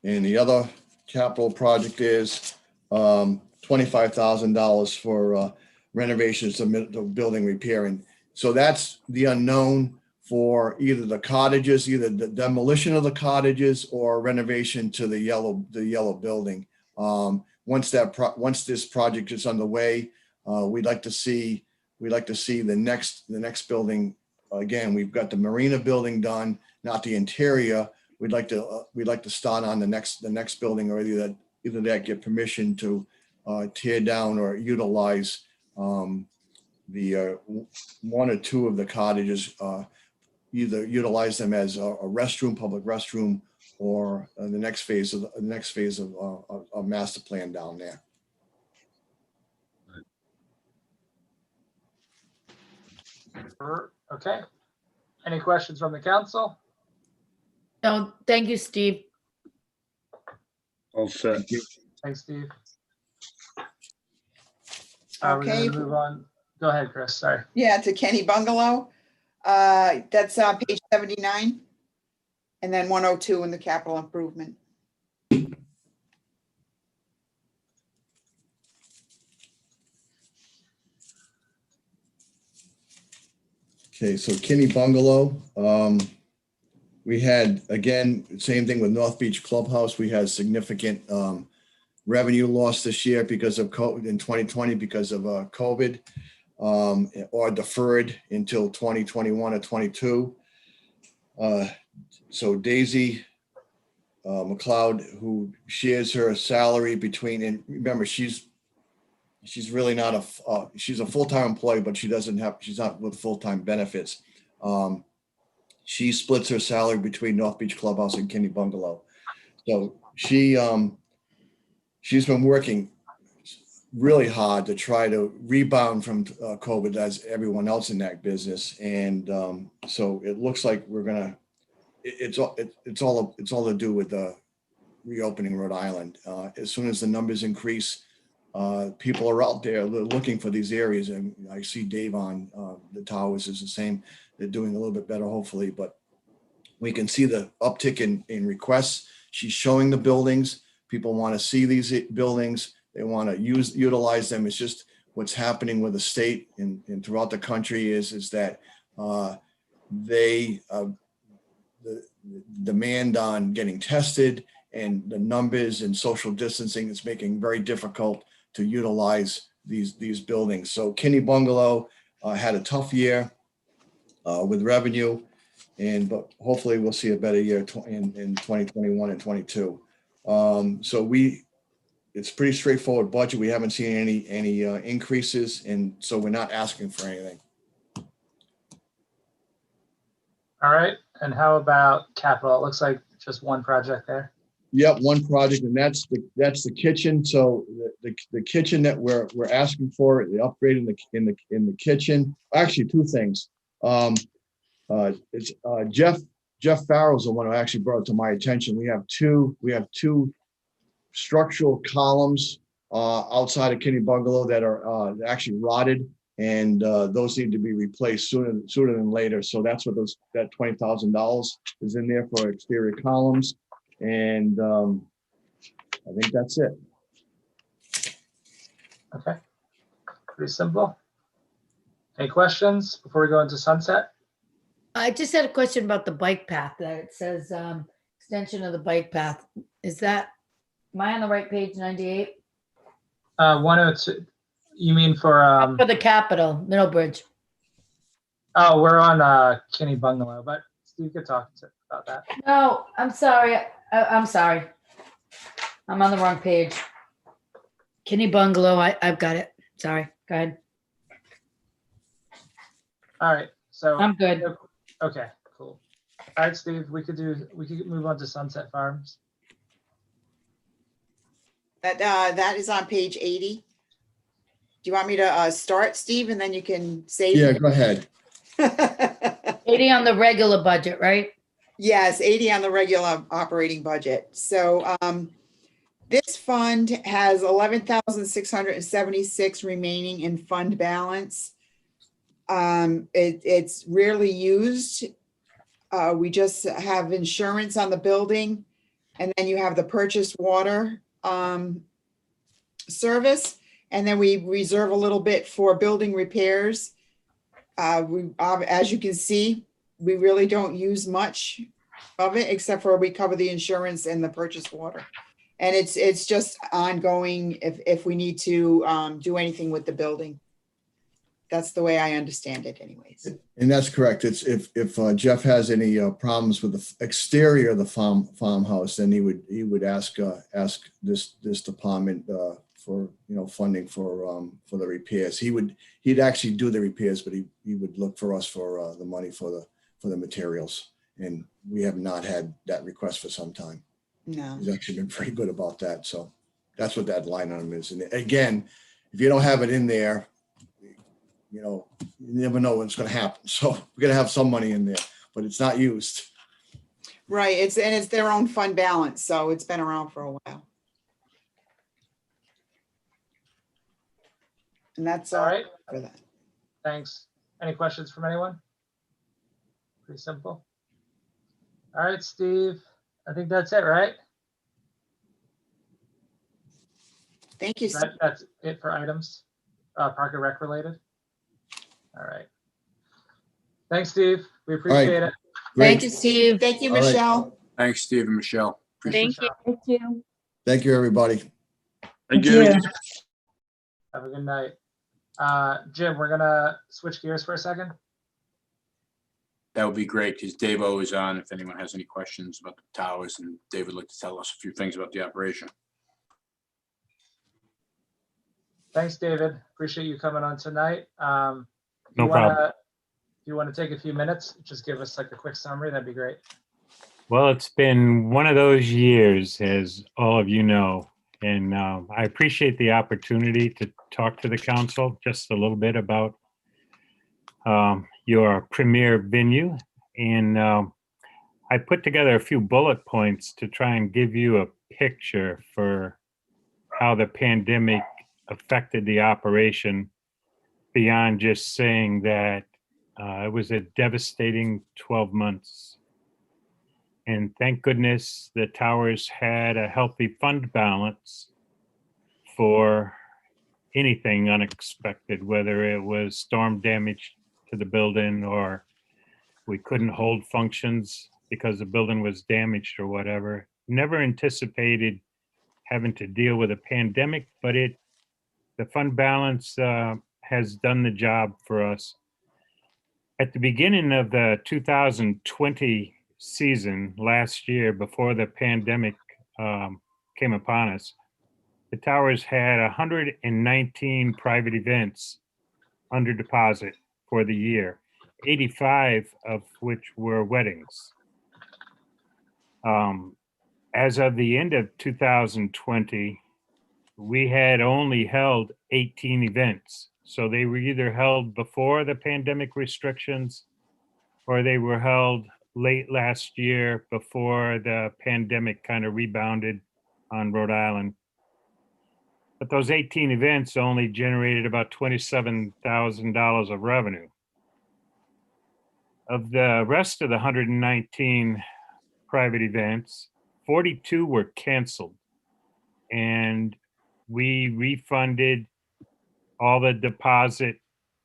And the other capital project is $25,000 for renovations to the building repair. And so that's the unknown for either the cottages, either the demolition of the cottages or renovation to the yellow building. Once this project is underway, we'd like to see the next building. Again, we've got the marina building done, not the interior. We'd like to start on the next building, or either that get permission to tear down or utilize the one or two of the cottages, either utilize them as a restroom, public restroom, or the next phase of a master plan down there. Okay. Any questions from the council? No, thank you, Steve. All set. Thanks, Steve. Okay. We're gonna move on. Go ahead, Chris. Sorry. Yeah, to Kenny Bungalow. That's on page 79. And then 102 in the capital improvement. Okay, so Kinney Bungalow, we had, again, same thing with North Beach Clubhouse. We had significant revenue loss this year because of COVID, in 2020 because of COVID, or deferred until 2021 or 22. So Daisy McLeod, who shares her salary between, and remember, she's really not she's a full-time employee, but she's not with full-time benefits. She splits her salary between North Beach Clubhouse and Kinney Bungalow. So she's been working really hard to try to rebound from COVID as everyone else in that business. And so it looks like we're gonna, it's all to do with reopening Rhode Island. As soon as the numbers increase, people are out there looking for these areas. And I see Dave on the towers is the same. They're doing a little bit better, hopefully, but we can see the uptick in requests. She's showing the buildings. People want to see these buildings. They want to utilize them. It's just what's happening with the state and throughout the country is that the demand on getting tested and the numbers and social distancing is making very difficult to utilize these buildings. So Kinney Bungalow had a tough year with revenue, but hopefully we'll see a better year in 2021 and 22. So it's pretty straightforward budget. We haven't seen any increases, and so we're not asking for anything. All right, and how about capital? It looks like just one project there. Yep, one project, and that's the kitchen. So the kitchen that we're asking for, the upgrade in the kitchen. Actually, two things. It's Jeff Farrell's the one who actually brought it to my attention. We have two structural columns outside of Kinney Bungalow that are actually rotted, and those need to be replaced sooner than later. So that's what that $20,000 is in there for exterior columns, and I think that's it. Okay, pretty simple. Any questions before we go into sunset? I just had a question about the bike path that it says extension of the bike path. Am I on the right page, 98? 102. You mean for For the Capitol, Middlebridge. Oh, we're on Kinney Bungalow, but Steve could talk about that. No, I'm sorry. I'm sorry. I'm on the wrong page. Kinney Bungalow, I've got it. Sorry, go ahead. All right, so I'm good. Okay, cool. All right, Steve, we could move on to Sunset Farms. That is on page 80. Do you want me to start, Steve, and then you can say? Yeah, go ahead. 80 on the regular budget, right? Yes, 80 on the regular operating budget. So this fund has 11,676 remaining in fund balance. It's rarely used. We just have insurance on the building, and then you have the purchased water service, and then we reserve a little bit for building repairs. As you can see, we really don't use much of it except for we cover the insurance and the purchased water. And it's just ongoing if we need to do anything with the building. That's the way I understand it anyways. And that's correct. It's if Jeff has any problems with the exterior of the farmhouse, then he would ask this department for funding for the repairs. He'd actually do the repairs, but he would look for us for the money for the materials. And we have not had that request for some time. No. He's actually been pretty good about that. So that's what that line item is. And again, if you don't have it in there, you never know what's going to happen. So we're going to have some money in there, but it's not used. Right. It's their own fund balance. So it's been around for a while. And that's All right. for that. Thanks. Any questions from anyone? Pretty simple. All right, Steve, I think that's it, right? Thank you. That's it for items, Park and Rec related. All right. Thanks, Steve. We appreciate it. Thank you, Steve. Thank you, All right. Michelle. Thanks, Steve and Michelle. Appreciate Thank you. Thank you. Thank you, everybody. Thank you. Have a good night. Jim, we're gonna switch gears for a second. that would be great because Dave O is on if anyone has any questions about the towers, and Dave would like to tell us a few things about the operation. Thanks, David. Appreciate you coming on tonight. No problem. You want to take a few minutes? Just give us like a quick summary. That'd be great. Well, it's been one of those years, as all of you know, and I appreciate the opportunity to talk to the council just a little bit about your premier venue. And I put together a few bullet points to try and give you a picture for how the pandemic affected the operation beyond just saying that it was a devastating 12 months. And thank goodness the towers had a healthy fund balance for anything unexpected, whether it was storm damage to the building or we couldn't hold functions because the building was damaged or whatever. Never anticipated having to deal with a pandemic, but the fund balance has done the job for us. At the beginning of the 2020 season last year, before the pandemic came upon us, the towers had 119 private events under deposit for the year, 85 of which were weddings. As of the end of 2020, we had only held 18 events. So they were either held before the pandemic restrictions or they were held late last year before the pandemic kind of rebounded on Rhode Island. But those 18 events only generated about $27,000 of revenue. Of the rest of the 119 private events, 42 were canceled, and we refunded all the deposit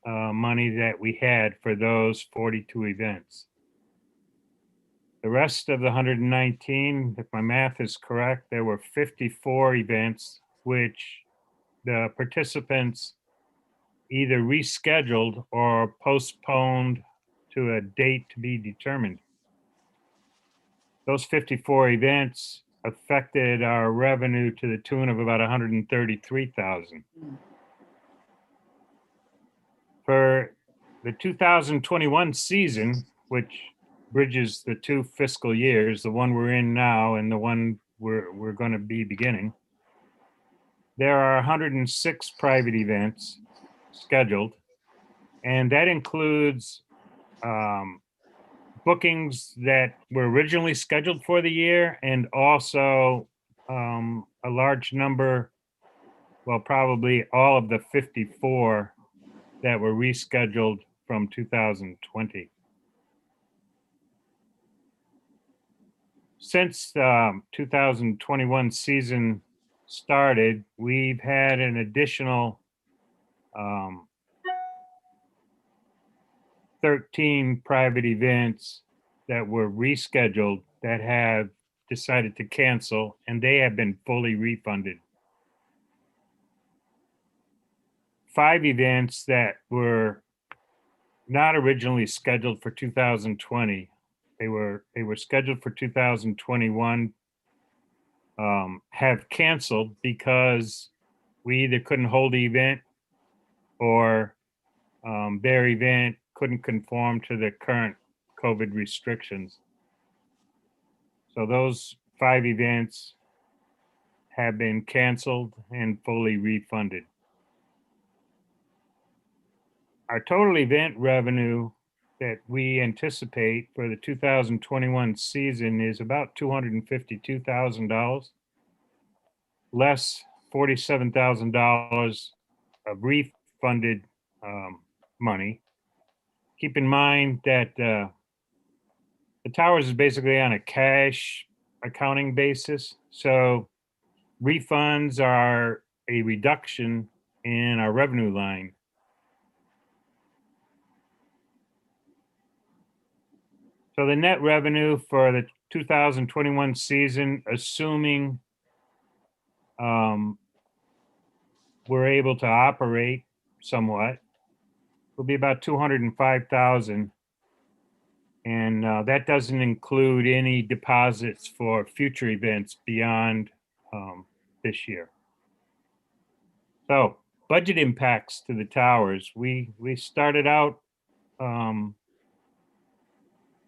money that we had for those 42 events. The rest of the 119, if my math is correct, there were 54 events which the participants either rescheduled or postponed to a date to be determined. Those 54 events affected our revenue to the tune of about $133,000. For the 2021 season, which bridges the two fiscal years, the one we're in now and the one we're going to be beginning, there are 106 private events scheduled, and that includes bookings that were originally scheduled for the year and also a large number, well, probably all of the 54 that were rescheduled from 2020. Since the 2021 season started, we've had an additional 13 private events that were rescheduled that have decided to cancel, and they have been fully refunded. 5 events that were not originally scheduled for 2020. They were scheduled for 2021, have canceled because we either couldn't hold the event or their event couldn't conform to the current COVID restrictions. So those 5 events have been canceled and fully refunded. Our total event revenue that we anticipate for the 2021 season is about $252,000, less $47,000 of refunded money. Keep in mind that the towers is basically on a cash accounting basis. So refunds are a reduction in our revenue line. So the net revenue for the 2021 season, assuming we're able to operate somewhat, will be about $205,000. And that doesn't include any deposits for future events beyond this year. So budget impacts to the towers. We started out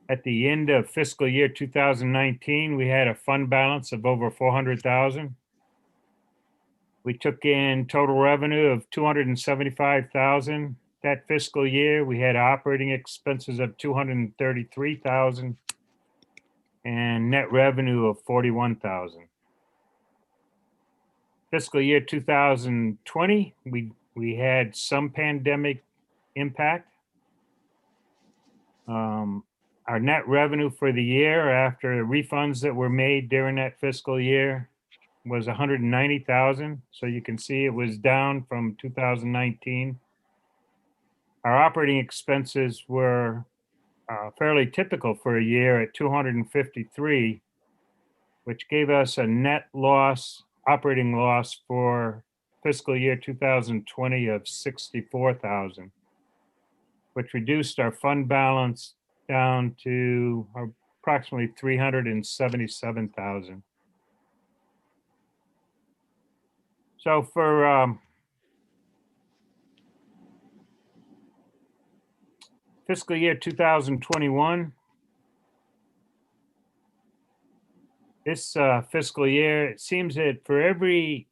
at the end of fiscal year 2019, we had a fund balance of over 400,000. We took in total revenue of 275,000. That fiscal year, we had operating expenses of 233,000 and net revenue of 41,000. Fiscal year 2020, we had some pandemic impact. Our net revenue for the year after the refunds that were made during that fiscal year was 190,000. So you can see it was down from 2019. Our operating expenses were fairly typical for a year at 253, which gave us a net loss, operating loss for fiscal year 2020 of 64,000, which reduced our fund balance down to approximately 377,000. So for fiscal year 2021, this fiscal year, it seems that for every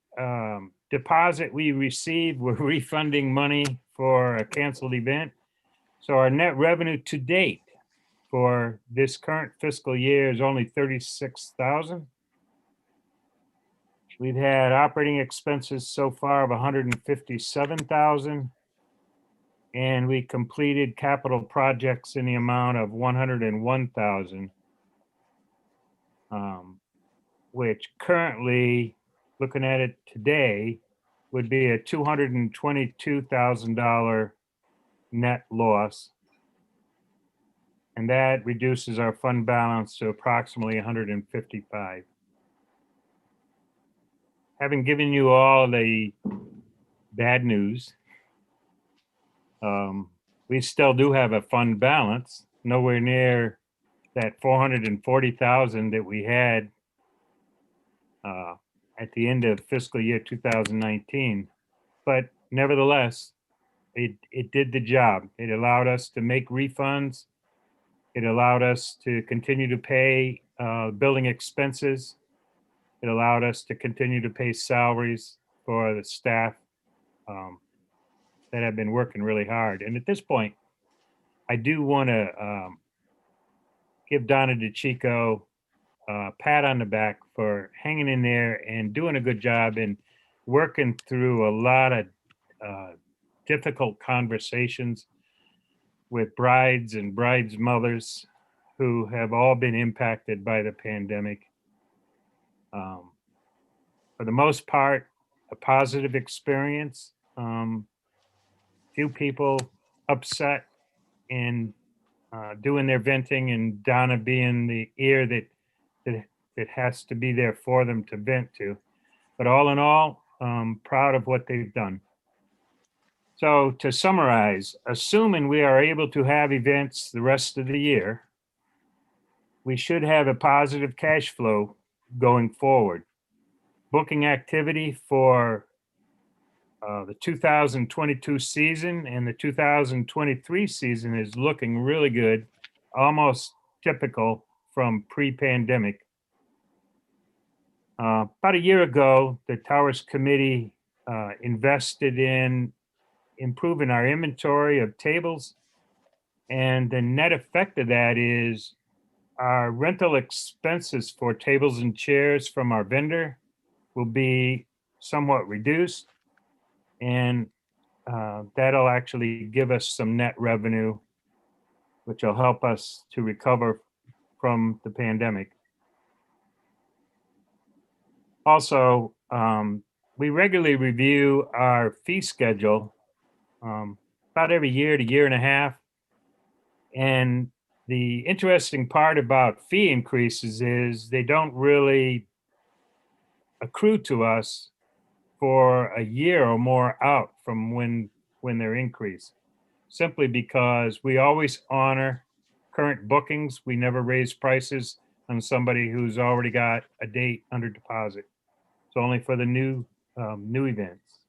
deposit we receive, we're refunding money for a canceled event. So our net revenue to date for this current fiscal year is only 36,000. We've had operating expenses so far of 157,000. And we completed capital projects in the amount of 101,000, which currently, looking at it today, would be a $222,000 net loss. And that reduces our fund balance to approximately 155. Having given you all the bad news, we still do have a fund balance, nowhere near that 440,000 that we had at the end of fiscal year 2019. But nevertheless, it did the job. It allowed us to make refunds. It allowed us to continue to pay building expenses. It allowed us to continue to pay salaries for the staff that have been working really hard. And at this point, I do want to give Donna DeChico a pat on the back for hanging in there and doing a good job and working through a lot of difficult conversations with brides and brides' mothers who have all been impacted by the pandemic. For the most part, a positive experience. Few people upset and doing their venting, and Donna being the ear that has to be there for them to vent to. But all in all, proud of what they've done. So to summarize, assuming we are able to have events the rest of the year, we should have a positive cash flow going forward. Booking activity for the 2022 season and the 2023 season is looking really good, almost typical from pre-pandemic. About a year ago, the Towers Committee invested in improving our inventory of tables. And the net effect of that is our rental expenses for tables and chairs from our vendor will be somewhat reduced. And that'll actually give us some net revenue, which will help us to recover from the pandemic. Also, we regularly review our fee schedule about every year to year and a half. And the interesting part about fee increases is they don't really accrue to us for a year or more out from when they're increased, simply because we always honor current bookings. We never raise prices on somebody who's already got a date under deposit. It's only for the new events.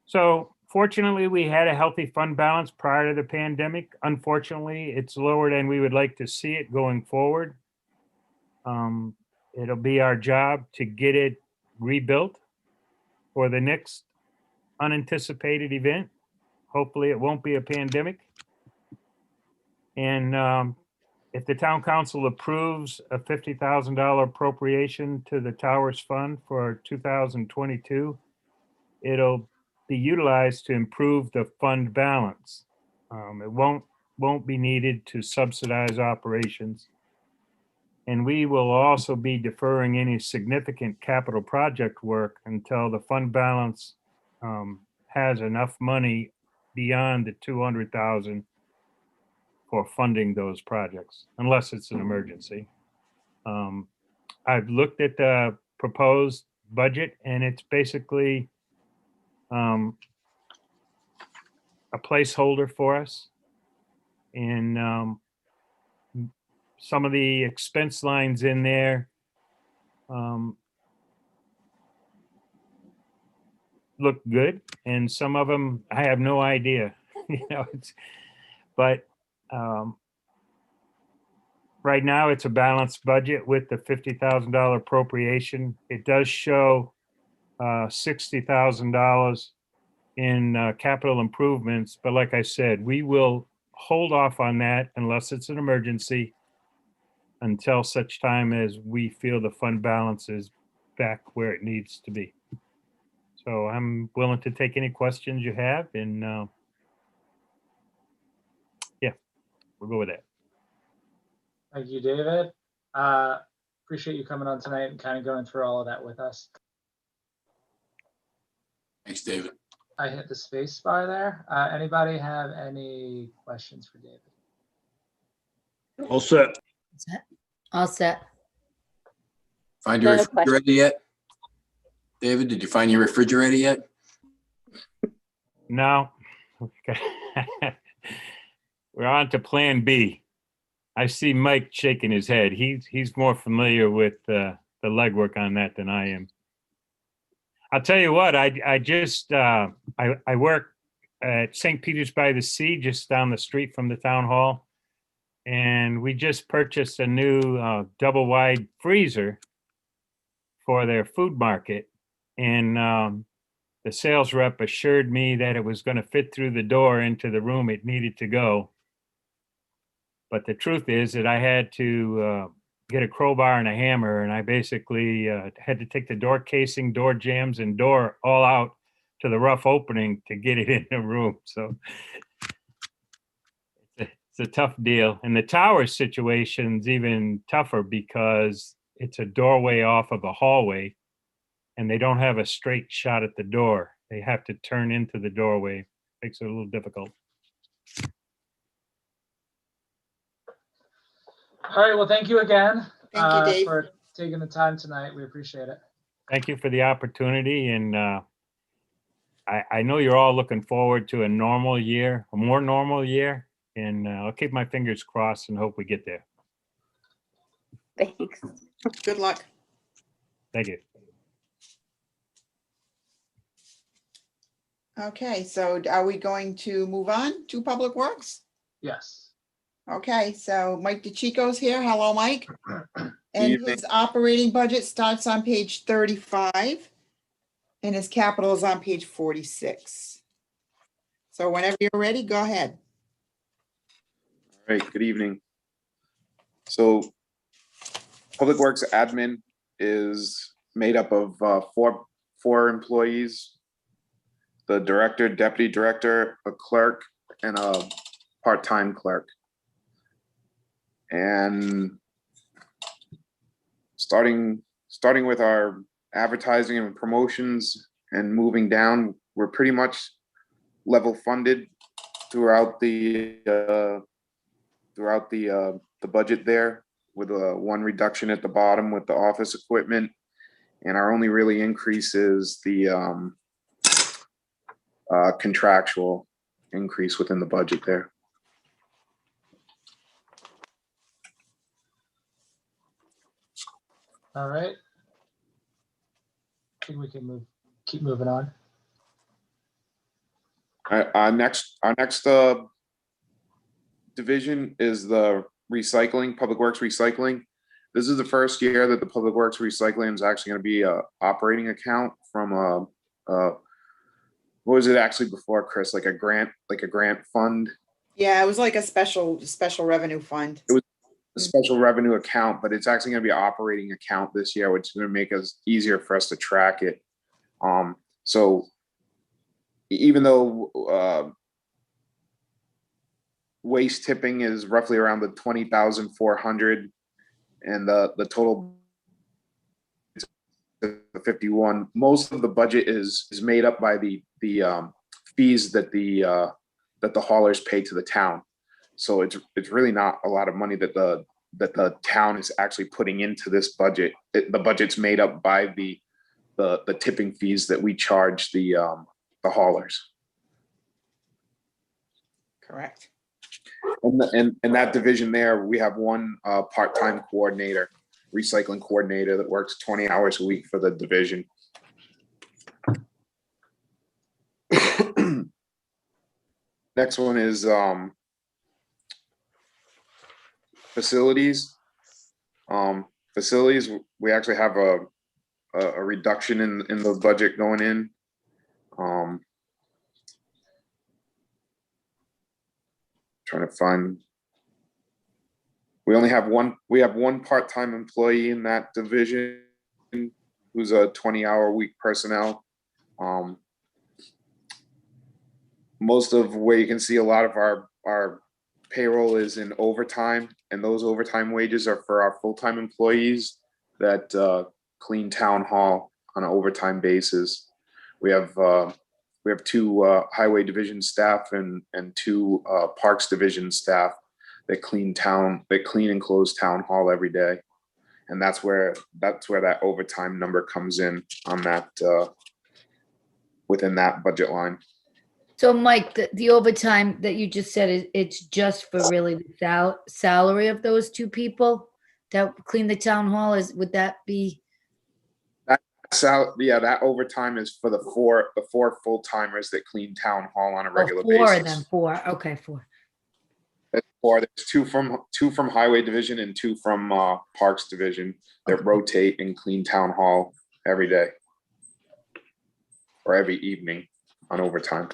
So fortunately, we had a healthy fund balance prior to the pandemic. Unfortunately, it's lower than we would like to see it going forward. It'll be our job to get it rebuilt for the next unanticipated event. Hopefully, it won't be a pandemic. And if the town council approves a $50,000 appropriation to the Towers Fund for 2022, it'll be utilized to improve the fund balance. It won't be needed to subsidize operations. And we will also be deferring any significant capital project work until the fund balance has enough money beyond the 200,000 for funding those projects, unless it's an emergency. I've looked at the proposed budget, and it's basically a placeholder for us. And some of the expense lines in there look good, and some of them I have no idea. But right now it's a balanced budget with the $50,000 appropriation. It does show $60,000 in capital improvements, but like I said, we will hold off on that unless it's an emergency until such time as we feel the fund balance is back where it needs to be. So I'm willing to take any questions you have, and yeah, we'll go with that. Thank you, David. Appreciate you coming on tonight and kind of going through all of that with us. Thanks, David. I hit the space bar there. Anybody have any questions for David? All set. All set. Find your No refrigerator yet? David, did you find your refrigerator yet? No. Okay. We're on to Plan B. I see Mike shaking his head. He's more familiar with the legwork on that than I am. I'll tell you what, I just I work at St. Peter's by the Sea, just down the street from the town hall. And we just purchased a new double wide freezer for their food market. And the sales rep assured me that it was going to fit through the door into the room it needed to go. But the truth is that I had to get a crowbar and a hammer, and I basically had to take the door casing, door jambs, and door all out to the rough opening to get it in the room. So it's a tough deal. And the tower situation's even tougher because it's a doorway off of a hallway, and they don't have a straight shot at the door. They have to turn into the doorway. Makes it a little difficult. All right, well, thank you again Thank you, Dave. for taking the time tonight. We appreciate it. Thank you for the opportunity. And I know you're all looking forward to a normal year, a more normal year. And I'll keep my fingers crossed and hope we get there. Thanks. Good luck. Thank you. Okay, so are we going to move on to Public Works? Yes. Okay, so Mike DeChico's here. Hello, Mike. And his operating budget starts on page 35. And his capital is on page 46. So whenever you're ready, go ahead. All right, good evening. So Public Works admin is made up of four employees: the director, deputy director, a clerk, and a part-time clerk. And starting with our advertising and promotions and moving down, we're pretty much level funded throughout the budget there, with one reduction at the bottom with the office equipment, and our only really increase is the contractual increase within the budget there. All right. I think we can keep moving on. Our next division is the recycling, Public Works recycling. This is the first year that the Public Works recycling is actually going to be a operating account from what was it actually before, Chris? Like a grant fund, Yeah, it was like a special revenue fund. It was a special revenue account, but it's actually going to be an operating account this year, which is going to make us easier for us to track it. So even though waste tipping is roughly around the 20,400 and the total 51, most of the budget is made up by the fees that the haulers pay to the town. So it's really not a lot of money that the town is actually putting into this budget. The budget's made up by the tipping fees that we charge the haulers. Correct. And that division there, we have one part-time coordinator, recycling coordinator that works 20 hours a week for the division. Next one is facilities. Facilities, we actually have a reduction in the budget going in. Trying to find. We have one part-time employee in that division who's a 20-hour week personnel. Most of where you can see a lot of our payroll is in overtime, and those overtime wages are for our full-time employees that clean town hall on an overtime basis. We have two highway division staff and two parks division staff that clean and close town hall every day, and that's where that overtime number comes in on that within that budget line. So Mike, the overtime that you just said, it's just for really the salary of those two people that clean the town hall, would that be? That overtime is for the four full timers that clean town hall on a regular Four basis. of them, four, okay, four. That's four. There's two from highway division and two from parks division that rotate and clean town hall every day or every evening on overtime.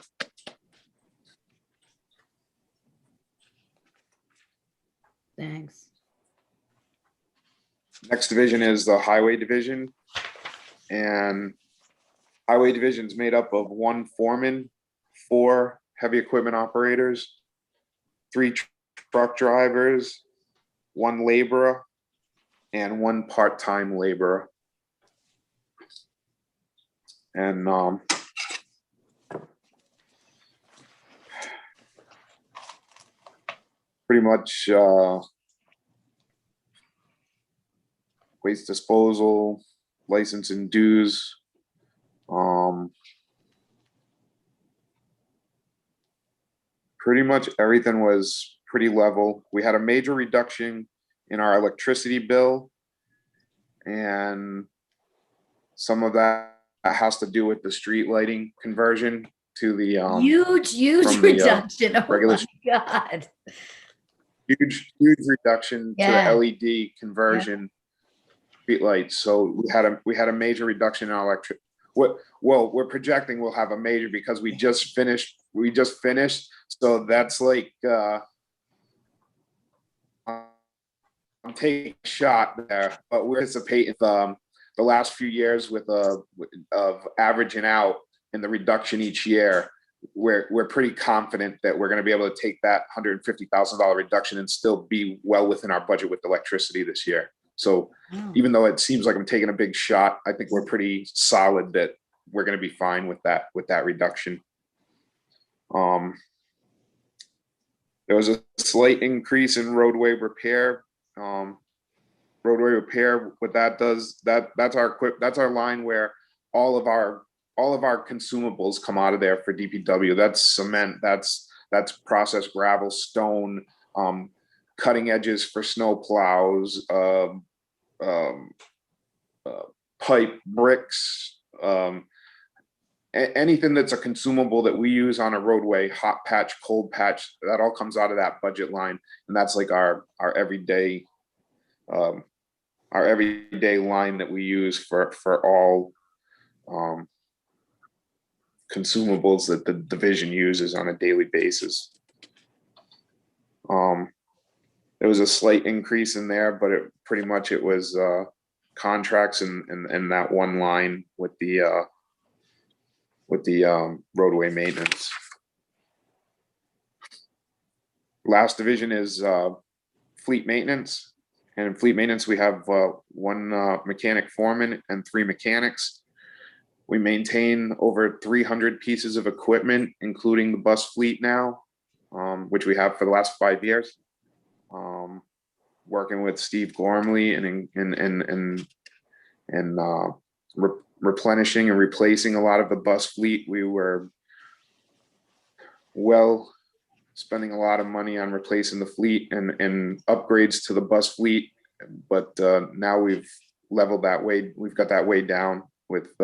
Thanks. Next division is the highway division, and highway division is made up of one foreman, 4 heavy equipment operators, 3 truck drivers, 1 laborer, and 1 part-time laborer. And pretty much waste disposal, license and dues. Pretty much everything was pretty level. We had a major reduction in our electricity bill, and some of that has to do with the street lighting conversion to the Huge from the, reduction. Oh regular- my God. huge reduction Yeah. to the LED conversion street lights. So we had a major reduction in our electric. Well, we're projecting we'll have a major because we just finished. So that's like I'm taking a shot there, but we're anticipating the last few years of averaging out and the reduction each year. We're pretty confident that we're going to be able to take that $150,000 reduction and still be well within our budget with electricity this year. So even though it seems like I'm taking a big shot, I think we're pretty solid that we're going to be fine with that reduction. There was a slight increase in roadway repair. Roadway repair, what that does, that's our line where all of our consumables come out of there for DPW. That's cement, that's processed gravel, stone, cutting edges for snow plows, pipe, bricks, anything that's a consumable that we use on a roadway, hot patch, cold patch, that all comes out of that budget line. And that's like our everyday line that we use for all consumables that the division uses on a daily basis. There was a slight increase in there, but it pretty much it was contracts and that one line with the roadway maintenance. Last division is fleet maintenance, and in fleet maintenance we have one mechanic foreman and 3 mechanics. We maintain over 300 pieces of equipment, including the bus fleet now, which we have for the last 5 years. Working with Steve Gormley and replenishing and replacing a lot of the bus fleet. We were spending a lot of money on replacing the fleet and upgrades to the bus fleet, but now we've leveled that way. We've got that way down with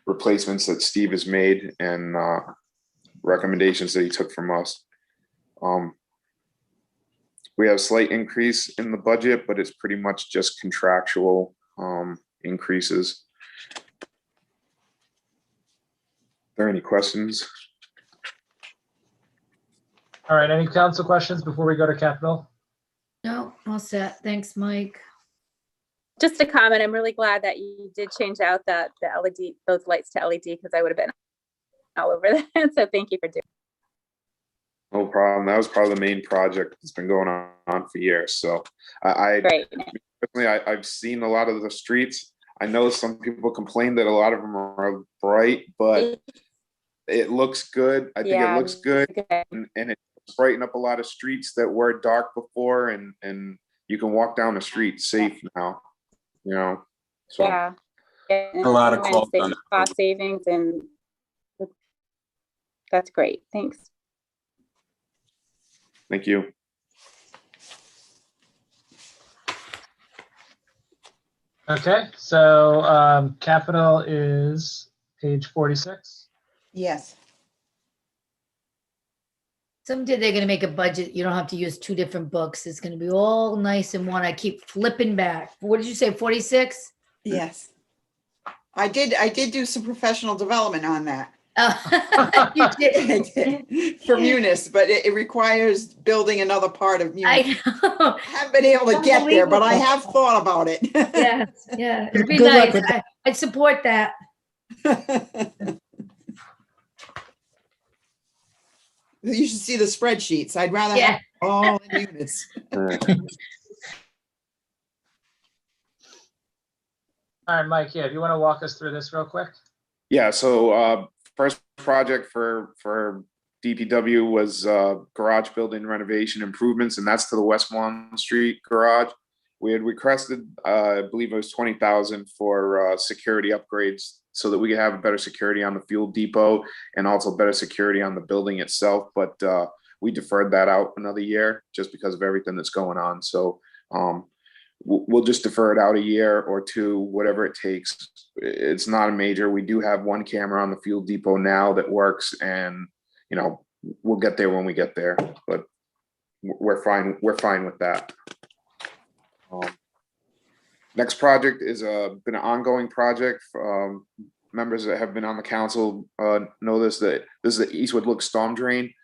replacements that Steve has made and recommendations that he took from us. We have a slight increase in the budget, but it's pretty much just contractual increases. Are there any questions? All right, any council questions before we go to capital? No, all set. Thanks, Mike. Just a comment, I'm really glad that you did change out the LED, those lights to LED, because I would have been all over that. So thank you for doing. No problem. That was probably the main project that's been going on for years. So Great. I've seen a lot of the streets. I know some people complain that a lot of them are bright, but it looks good. I think it looks good, and it brighten up a lot of streets that were dark before, and you can walk down the street safe now. You know, so Yeah. A lot of calls on it. Cost savings, and that's great. Thanks. thank you. Okay, so capital is page 46. Yes. Someday they're gonna make a budget. You don't have to use 2 different books. It's gonna be all nice in one. I keep flipping back. What did you say, 46? Yes. I did do some professional development on that. You did. I did for Munis, but it requires building another part of Munis. I know. I haven't been able to get there, but I have thought about it. Yes, yeah, it'd be Good luck nice. with that. I'd support that. You should see the spreadsheets. I'd rather Yeah. have all in Munis. All right, Mike, yeah, if you want to walk us through this real quick. Yeah, so first project for DPW was garage building renovation improvements, and that's to the Westmoreland Street garage. We had requested, I believe it was 20,000 for security upgrades so that we could have better security on the fuel depot and also better security on the building itself. But we deferred that out another year just because of everything that's going on. So we'll just defer it out a year or 2, whatever it takes. It's not a major. We do have 1 camera on the fuel depot now that works, and you know, we'll get there when we get there. But we're fine. We're fine with that. Next project is been an ongoing project. Members that have been on the council know that this is the Eastwood Look storm drain.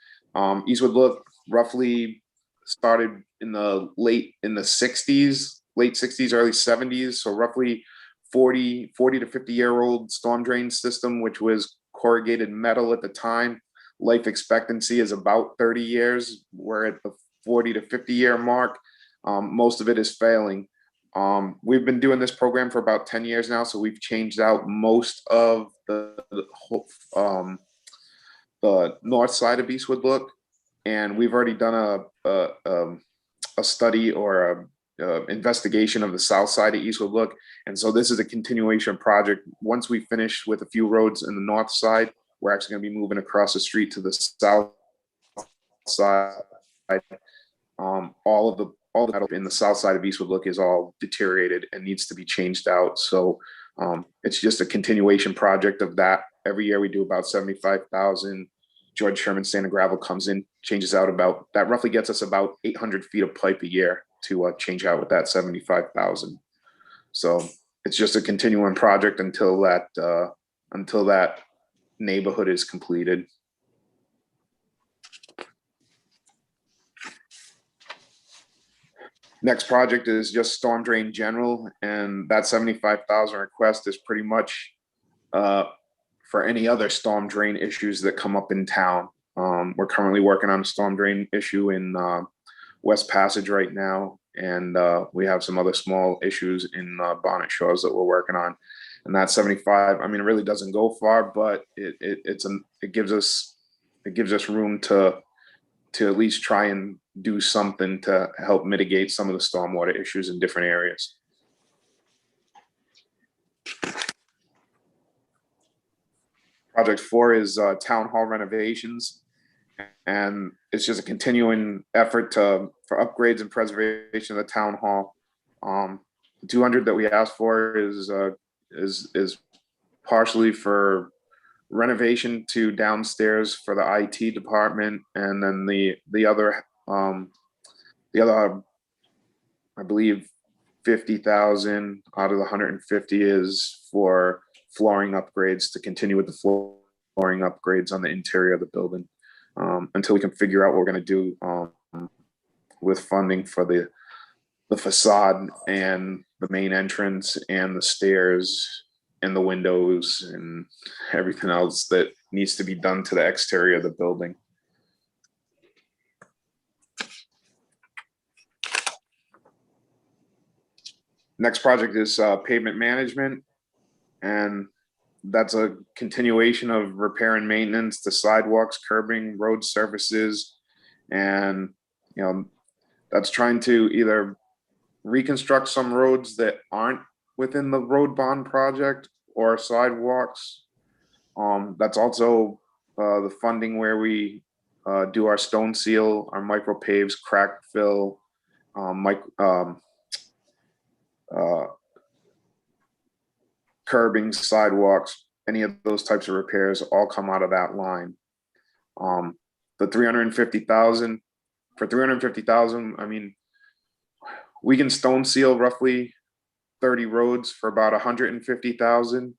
Eastwood Look roughly started in the late 60s, early 70s. So roughly 40 to 50-year-old storm drain system, which was corrugated metal at the time. Life expectancy is about 30 years. We're at the 40 to 50-year mark. Most of it is failing. We've been doing this program for about 10 years now, so we've changed out most of the north side of Eastwood Look, and we've already done a study or a investigation of the south side of Eastwood Look, and so this is a continuation project. Once we finish with a few roads in the north side, we're actually going to be moving across the street to the south side. All all the metal in the south side of Eastwood Look is all deteriorated and needs to be changed out. So it's just a continuation project of that. Every year we do about 75,000. George Sherman Sand and Gravel comes in, changes out about, that roughly gets us about 800 feet of pipe a year to change out with that 75,000. So it's just a continuing project until that neighborhood is completed. Next project is just storm drain general, and that 75,000 request is pretty much for any other storm drain issues that come up in town. We're currently working on a storm drain issue in West Passage right now, and we have some other small issues in Bonnet Shores that we're working on. And that 75, I mean, it really doesn't go far, but it gives us room to at least try and do something to help mitigate some of the stormwater issues in different areas. Project 4 is town hall renovations, and it's just a continuing effort for upgrades and preservation of the town hall. The 200 that we asked for is partially for renovation to downstairs for the IT department, and then the other I believe 50,000 out of the 150 is for flooring upgrades, to continue with the flooring upgrades on the interior of the building until we can figure out what we're going to do with funding for the facade and the main entrance and the stairs and the windows and everything else that needs to be done to the exterior of the building. Next project is pavement management, and that's a continuation of repair and maintenance to sidewalks, curbing, road surfaces, and that's trying to either reconstruct some roads that aren't within the road bond project or sidewalks. That's also the funding where we do our stone seal, our micro paves, crack fill, curbing, sidewalks, any of those types of repairs all come out of that line. The 350,000, for 350,000, I mean, we can stone seal roughly 30 roads for about 150,000.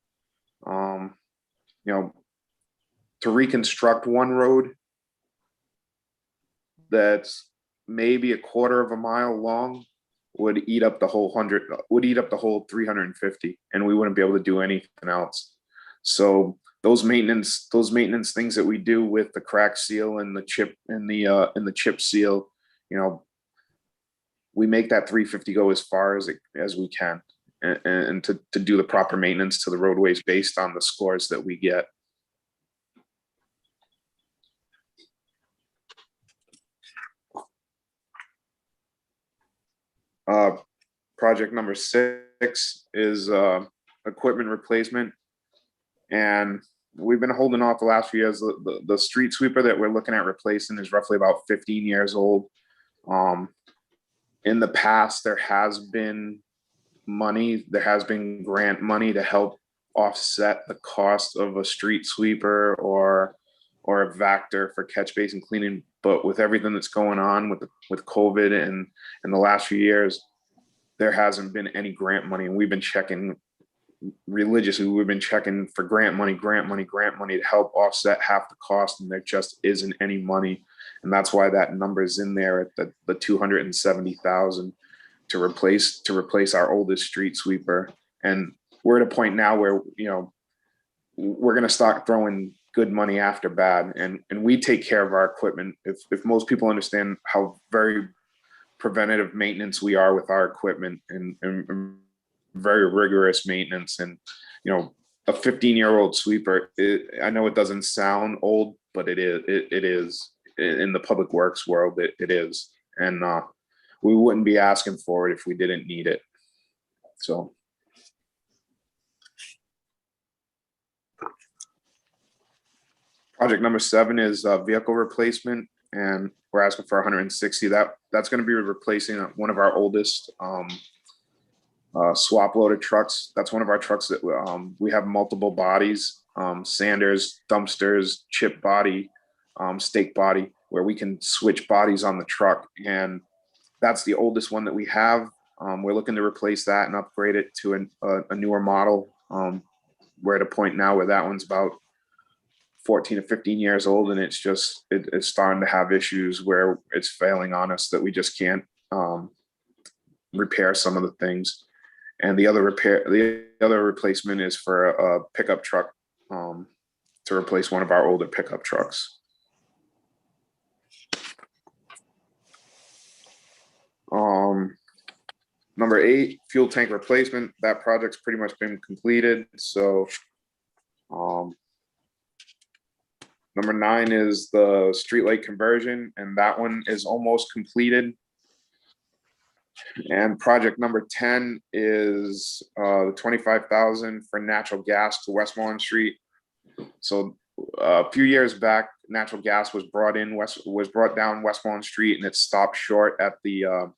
To reconstruct one road that's maybe a quarter of a mile long would eat up the whole 350, and we wouldn't be able to do anything else. So those maintenance things that we do with the crack seal and the chip and the chip seal, we make that 350 go as far as we can, and to do the proper maintenance to the roadways based on the scores that we get. Project number 6 is equipment replacement, and we've been holding off the last few years. The street sweeper that we're looking at replacing is roughly about 15 years old. In the past, there has been grant money to help offset the cost of a street sweeper or a Vector for catch basin cleaning. But with everything that's going on with COVID and the last few years, there hasn't been any grant money, and we've been checking religiously. We've been checking for grant money to help offset half the cost, and there just isn't any money. And that's why that number is in there at the 270,000 to replace our oldest street sweeper. And we're at a point now where we're going to start throwing good money after bad, and we take care of our equipment. If most people understand how very preventative maintenance we are with our equipment, and very rigorous maintenance, and a 15-year-old sweeper, I know it doesn't sound old, but it is in the public works world. It is, and we wouldn't be asking for it if we didn't need it. So project number 7 is vehicle replacement, and we're asking for 160. That's going to be replacing one of our oldest swap loaded trucks. That's one of our trucks that we have multiple bodies, sanders, dumpsters, chip body, stake body, where we can switch bodies on the truck. And that's the oldest one that we have. We're looking to replace that and upgrade it to a newer model. We're at a point now where that one's about 14 to 15 years old, and it's starting to have issues where it's failing on us that we just can't repair some of the things. And the other replacement is for a pickup truck, to replace one of our older pickup trucks. Number 8, fuel tank replacement. That project's pretty much been completed. So number 9 is the streetlight conversion, and that one is almost completed. And project number 10 is the $25,000 for natural gas to Westmoreland Street. So a few years back, natural gas was brought down Westmoreland Street, and it stopped short at the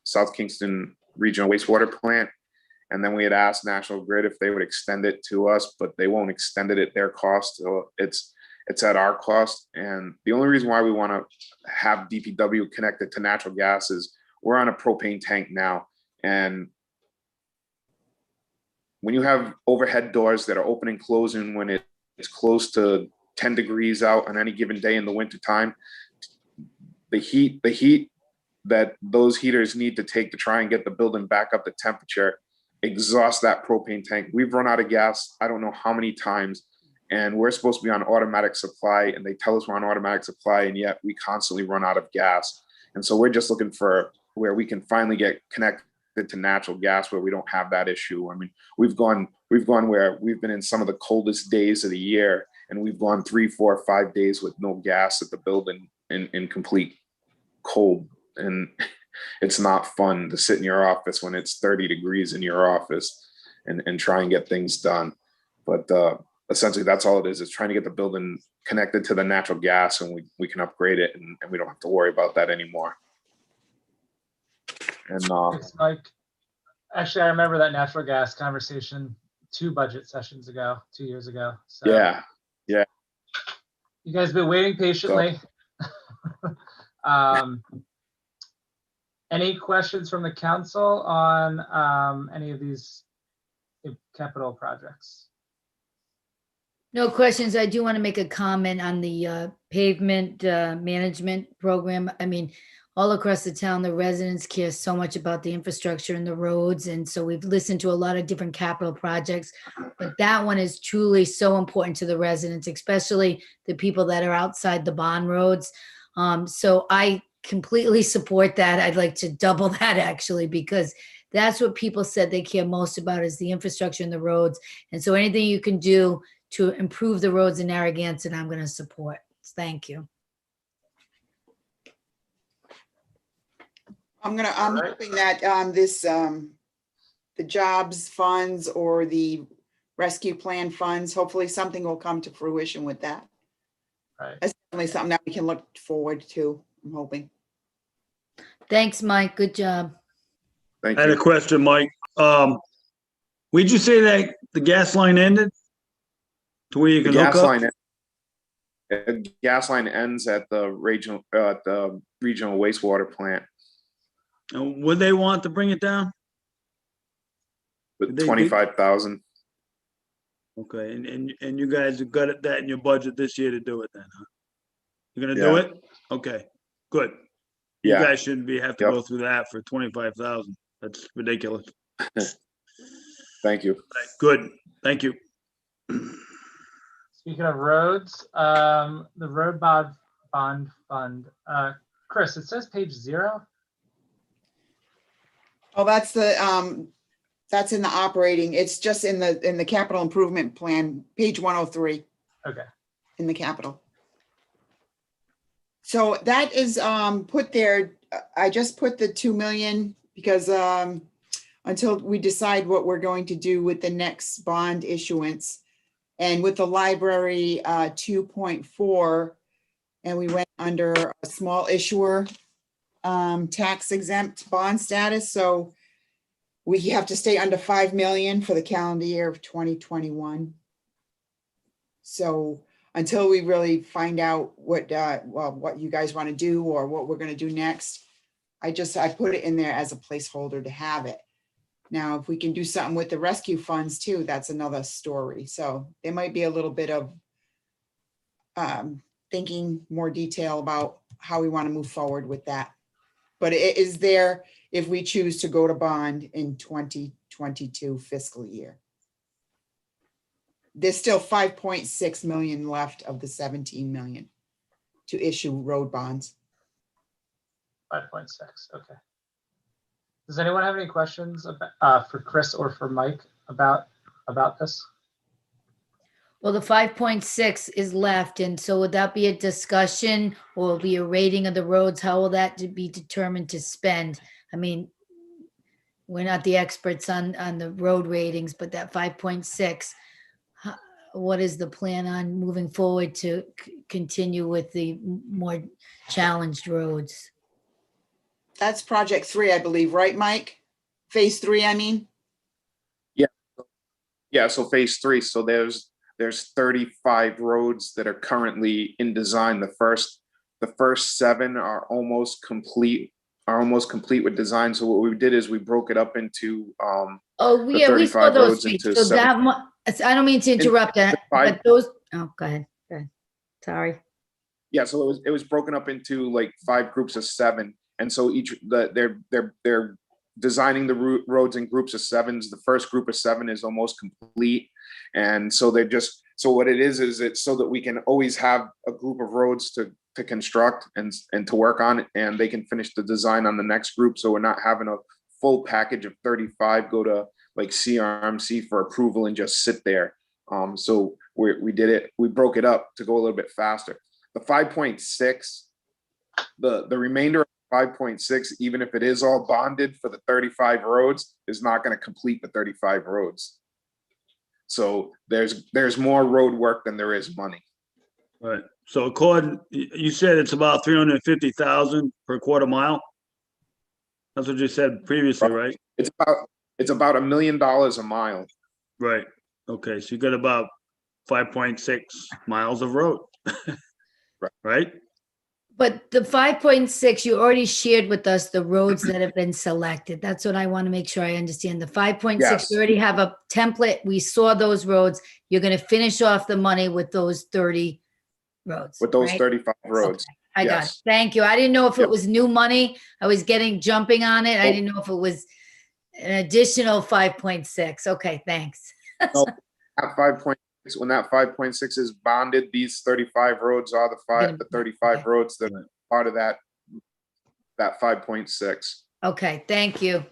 South Kingston Regional Wastewater Plant. And then we had asked National Grid if they would extend it to us, but they won't extend it at their cost. So it's at our cost. And the only reason why we want to have DPW connected to natural gas is we're on a propane tank now. And when you have overhead doors that are open and closing when it's close to 10 degrees out on any given day in the winter time, the heat that those heaters need to take to try and get the building back up to temperature exhaust that propane tank. We've run out of gas, I don't know how many times, and we're supposed to be on automatic supply, and they tell us we're on automatic supply, and yet we constantly run out of gas. And so we're just looking for where we can finally get connected to natural gas where we don't have that issue. I mean, we've gone where we've been in some of the coldest days of the year, and we've gone 3, 4, 5 days with no gas at the building in complete cold. And it's not fun to sit in your office when it's 30 degrees in your office and try and get things done. But essentially that's all it is trying to get the building connected to the natural gas, and we can upgrade it, and we don't have to worry about that anymore. And Thanks, Mike. Actually, I remember that natural gas conversation 2 budget sessions ago, 2 years ago. So yeah. you guys have been waiting patiently. Any questions from the council on any of these capital projects? No questions. I do want to make a comment on the pavement management program. I mean, all across the town, the residents care so much about the infrastructure and the roads. And so we've listened to a lot of different capital projects, but that one is truly so important to the residents, especially the people that are outside the bond roads. So I completely support that. I'd like to double that actually, because that's what people said they care most about is the infrastructure and the roads. And so anything you can do to improve the roads in Narragansett, I'm going to support. Thank you. I'm hoping that the jobs funds or the rescue plan funds, hopefully something will come to fruition with that. Right. That's definitely something that we can look forward to, I'm hoping. Thanks, Mike. Good job. Thank I had a you. question, Mike. Would you say that the gas line ended? To where you The can hook gas up? gas line ends at the regional wastewater plant And would they want to bring it down? with They- 25,000. Okay, and you guys have got that in your budget this year to do it then, huh? You're gonna do Yeah. it? Okay, good. You Yeah. guys shouldn't have to Yep. go through that for 25,000. That's ridiculous. Thank you. Right, good, thank you. Speaking of roads, the road bond fund, Chris, it says page 0. Oh, that's in the operating. It's just in the capital improvement plan, page 103 Okay. in the capital. So that is put there. I just put the 2 million because until we decide what we're going to do with the next bond issuance. And with the library 2.4, and we went under a small issuer tax exempt bond status. So we have to stay under 5 million for the calendar year of 2021. So until we really find out what you guys want to do or what we're going to do next, I put it in there as a placeholder to have it. Now, if we can do something with the rescue funds too, that's another story. So there might be a little bit of thinking more detail about how we want to move forward with that. But it is there if we choose to go to bond in 2022 fiscal year. There's still 5.6 million left of the 17 million to issue road bonds. 5.6, okay. Does anyone have any questions about, for Chris or for Mike about this? Well, the 5.6 is left, and so would that be a discussion or will be a rating of the roads? How will that be determined to spend? I mean, we're not the experts on the road ratings, but that 5.6, what is the plan on moving forward to continue with the more challenged roads? That's project 3, I believe, right, Mike? Phase 3, I mean? Yeah, so phase 3, so there's 35 roads that are currently in design. The first 7 are almost complete with design. So what we did is we broke it up into Oh, the yeah, we saw 35 those roads streets. into So 7. I don't mean to interrupt that, five- but those, oh, go ahead. Sorry. Yeah, so it was broken up into like 5 groups of 7, and so they're designing the roads in groups of 7s. The first group of 7 is almost complete, and so what it is it's so that we can always have a group of roads to construct and to work on, and they can finish the design on the next group. So we're not having a full package of 35 go to like CRMC for approval and just sit there. So we broke it up to go a little bit faster. The 5.6, the remainder of 5.6, even if it is all bonded for the 35 roads, is not going to complete the 35 roads. So there's more road work than there is money. Right. So you said it's about 350,000 per quarter mile? That's what you said previously, right? It's about $1 million a mile. Right. Okay, so you got about 5.6 miles of road. Right? But the 5.6, you already shared with us the roads that have been selected. That's what I want to make sure I understand. The 5.6, Yes. you already have a template. We saw those roads. You're going to finish off the money with those 30 roads. With those right? 35 roads. Okay, I got it. Yes. Thank you. I didn't know if it Yep. was new money. I was jumping on it. I Oh. didn't know if it was an additional 5.6. Okay, thanks. No, at 5.6, when that 5.6 is bonded, these 35 roads are the 35 Okay. roads that are part of that 5.6. Okay, thank you.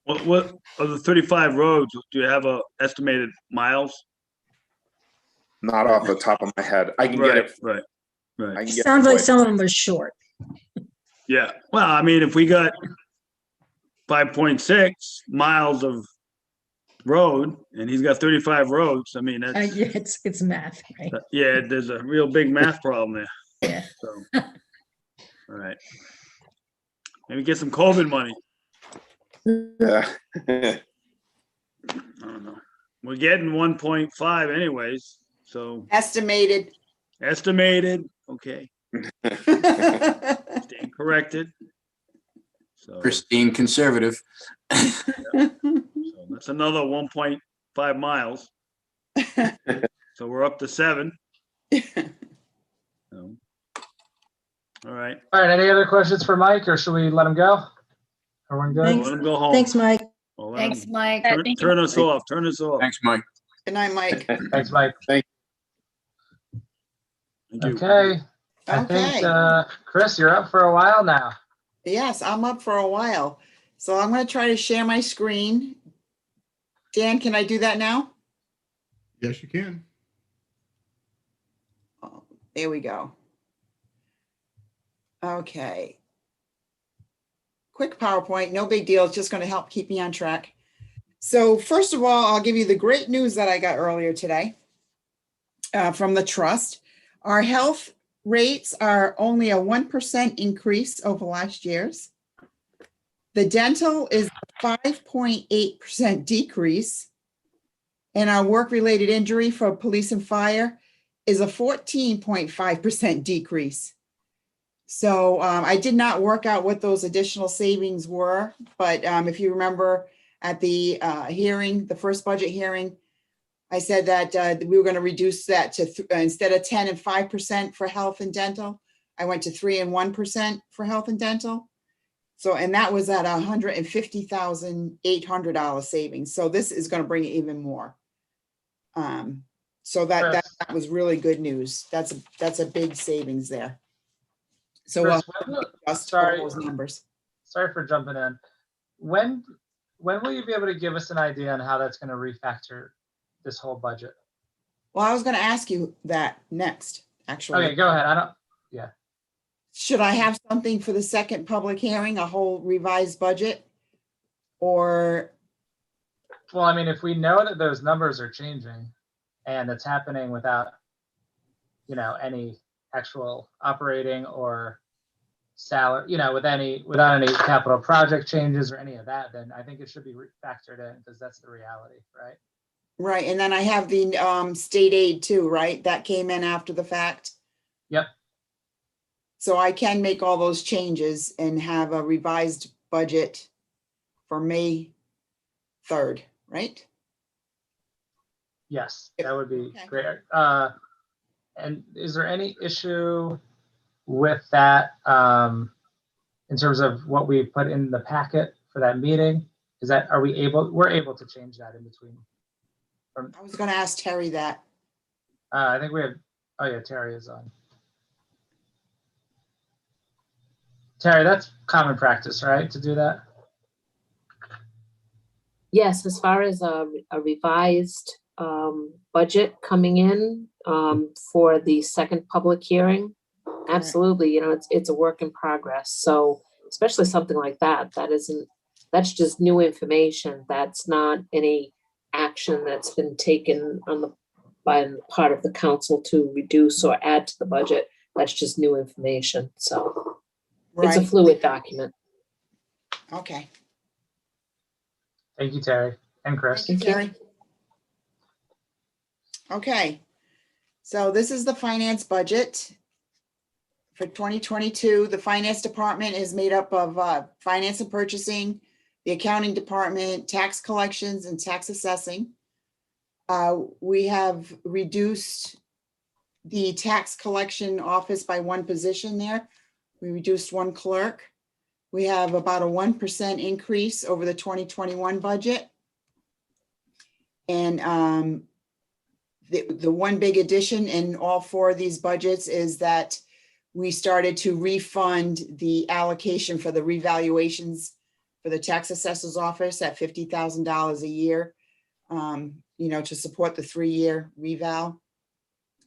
What of the 35 roads, do you have a estimated miles? Not off the top of my head. I can get it. Right. I can get Sounds it like for some of them are short. Yeah. Well, I mean, if we got 5.6 miles of road and he's got 35 roads, I mean, that's, Yeah, it's math, right? yeah, there's a real big math problem there. Yeah. So, all right. Maybe get some COVID money. Yeah. I don't know. We're getting 1.5 anyways, so Estimated. estimated, okay, staying corrected. So Christine conservative. that's another 1.5 miles. So we're up to 7. So, all right, All right, any other questions for Mike, or should we let him go? Everyone good? Thanks. let him go home. Thanks, Mike. Well, let Thanks, him Mike. turn us off. Turn us off. Thanks, Mike. Good night, Mike. Thanks, Mike. Thank you. Okay, I think, Okay. Chris, you're up for a while now. Yes, I'm up for a while. So I'm going to try to share my screen. Dan, can I do that now? Yes, you can. Oh, there we go. Okay. Quick PowerPoint, no big deal. It's just going to help keep me on track. So first of all, I'll give you the great news that I got earlier today from the trust. Our health rates are only a 1% increase over last year's. The dental is a 5.8% decrease. And our work-related injury for police and fire is a 14.5% decrease. So I did not work out what those additional savings were, but if you remember at the hearing, the first budget hearing, I said that we were going to reduce that to instead of 10 and 5% for health and dental, I went to 3 and 1% for health and dental. So, and that was at $150,800 savings. So this is going to bring it even more. So that was really good news. That's a big savings there. So Chris, just sorry. those numbers. Sorry for jumping in. When will you be able to give us an idea on how that's going to refactor this whole budget? Well, I was going to ask you that next, actually. Okay, go ahead. Should I have something for the second public hearing, a whole revised budget? Or, Well, I mean, if we know that those numbers are changing and it's happening without, any actual operating or salary, without any capital project changes or any of that, then I think it should be factored in because that's the reality, right? right, and then I have the state aid too, right? That came in after the fact. Yep. So I can make all those changes and have a revised budget for May 3rd, right? Yes, that would be Okay. great. And is there any issue with that in terms of what we put in the packet for that meeting? We're able to change that in between? I was going to ask Terry that. I think we have, oh yeah, Terry is on. Terry, that's common practice, right, to do that? Yes, as far as a revised budget coming in for the second public hearing, absolutely, it's a work in progress. So especially something like that, that's just new information. That's not any action that's been taken by the part of the council to reduce or add to the budget. That's just new information. So it's a Right. fluid document. Okay. Thank you, Terry and Chris. Thank you, Terry. Okay. So this is the finance budget for 2022. The finance department is made up of finance and purchasing, the accounting department, tax collections, and tax assessing. We have reduced the tax collection office by one position there. We reduced one clerk. We have about a 1% increase over the 2021 budget. And the one big addition in all four of these budgets is that we started to refund the allocation for the revaluations for the tax assessor's office at $50,000 a year, to support the 3-year reval.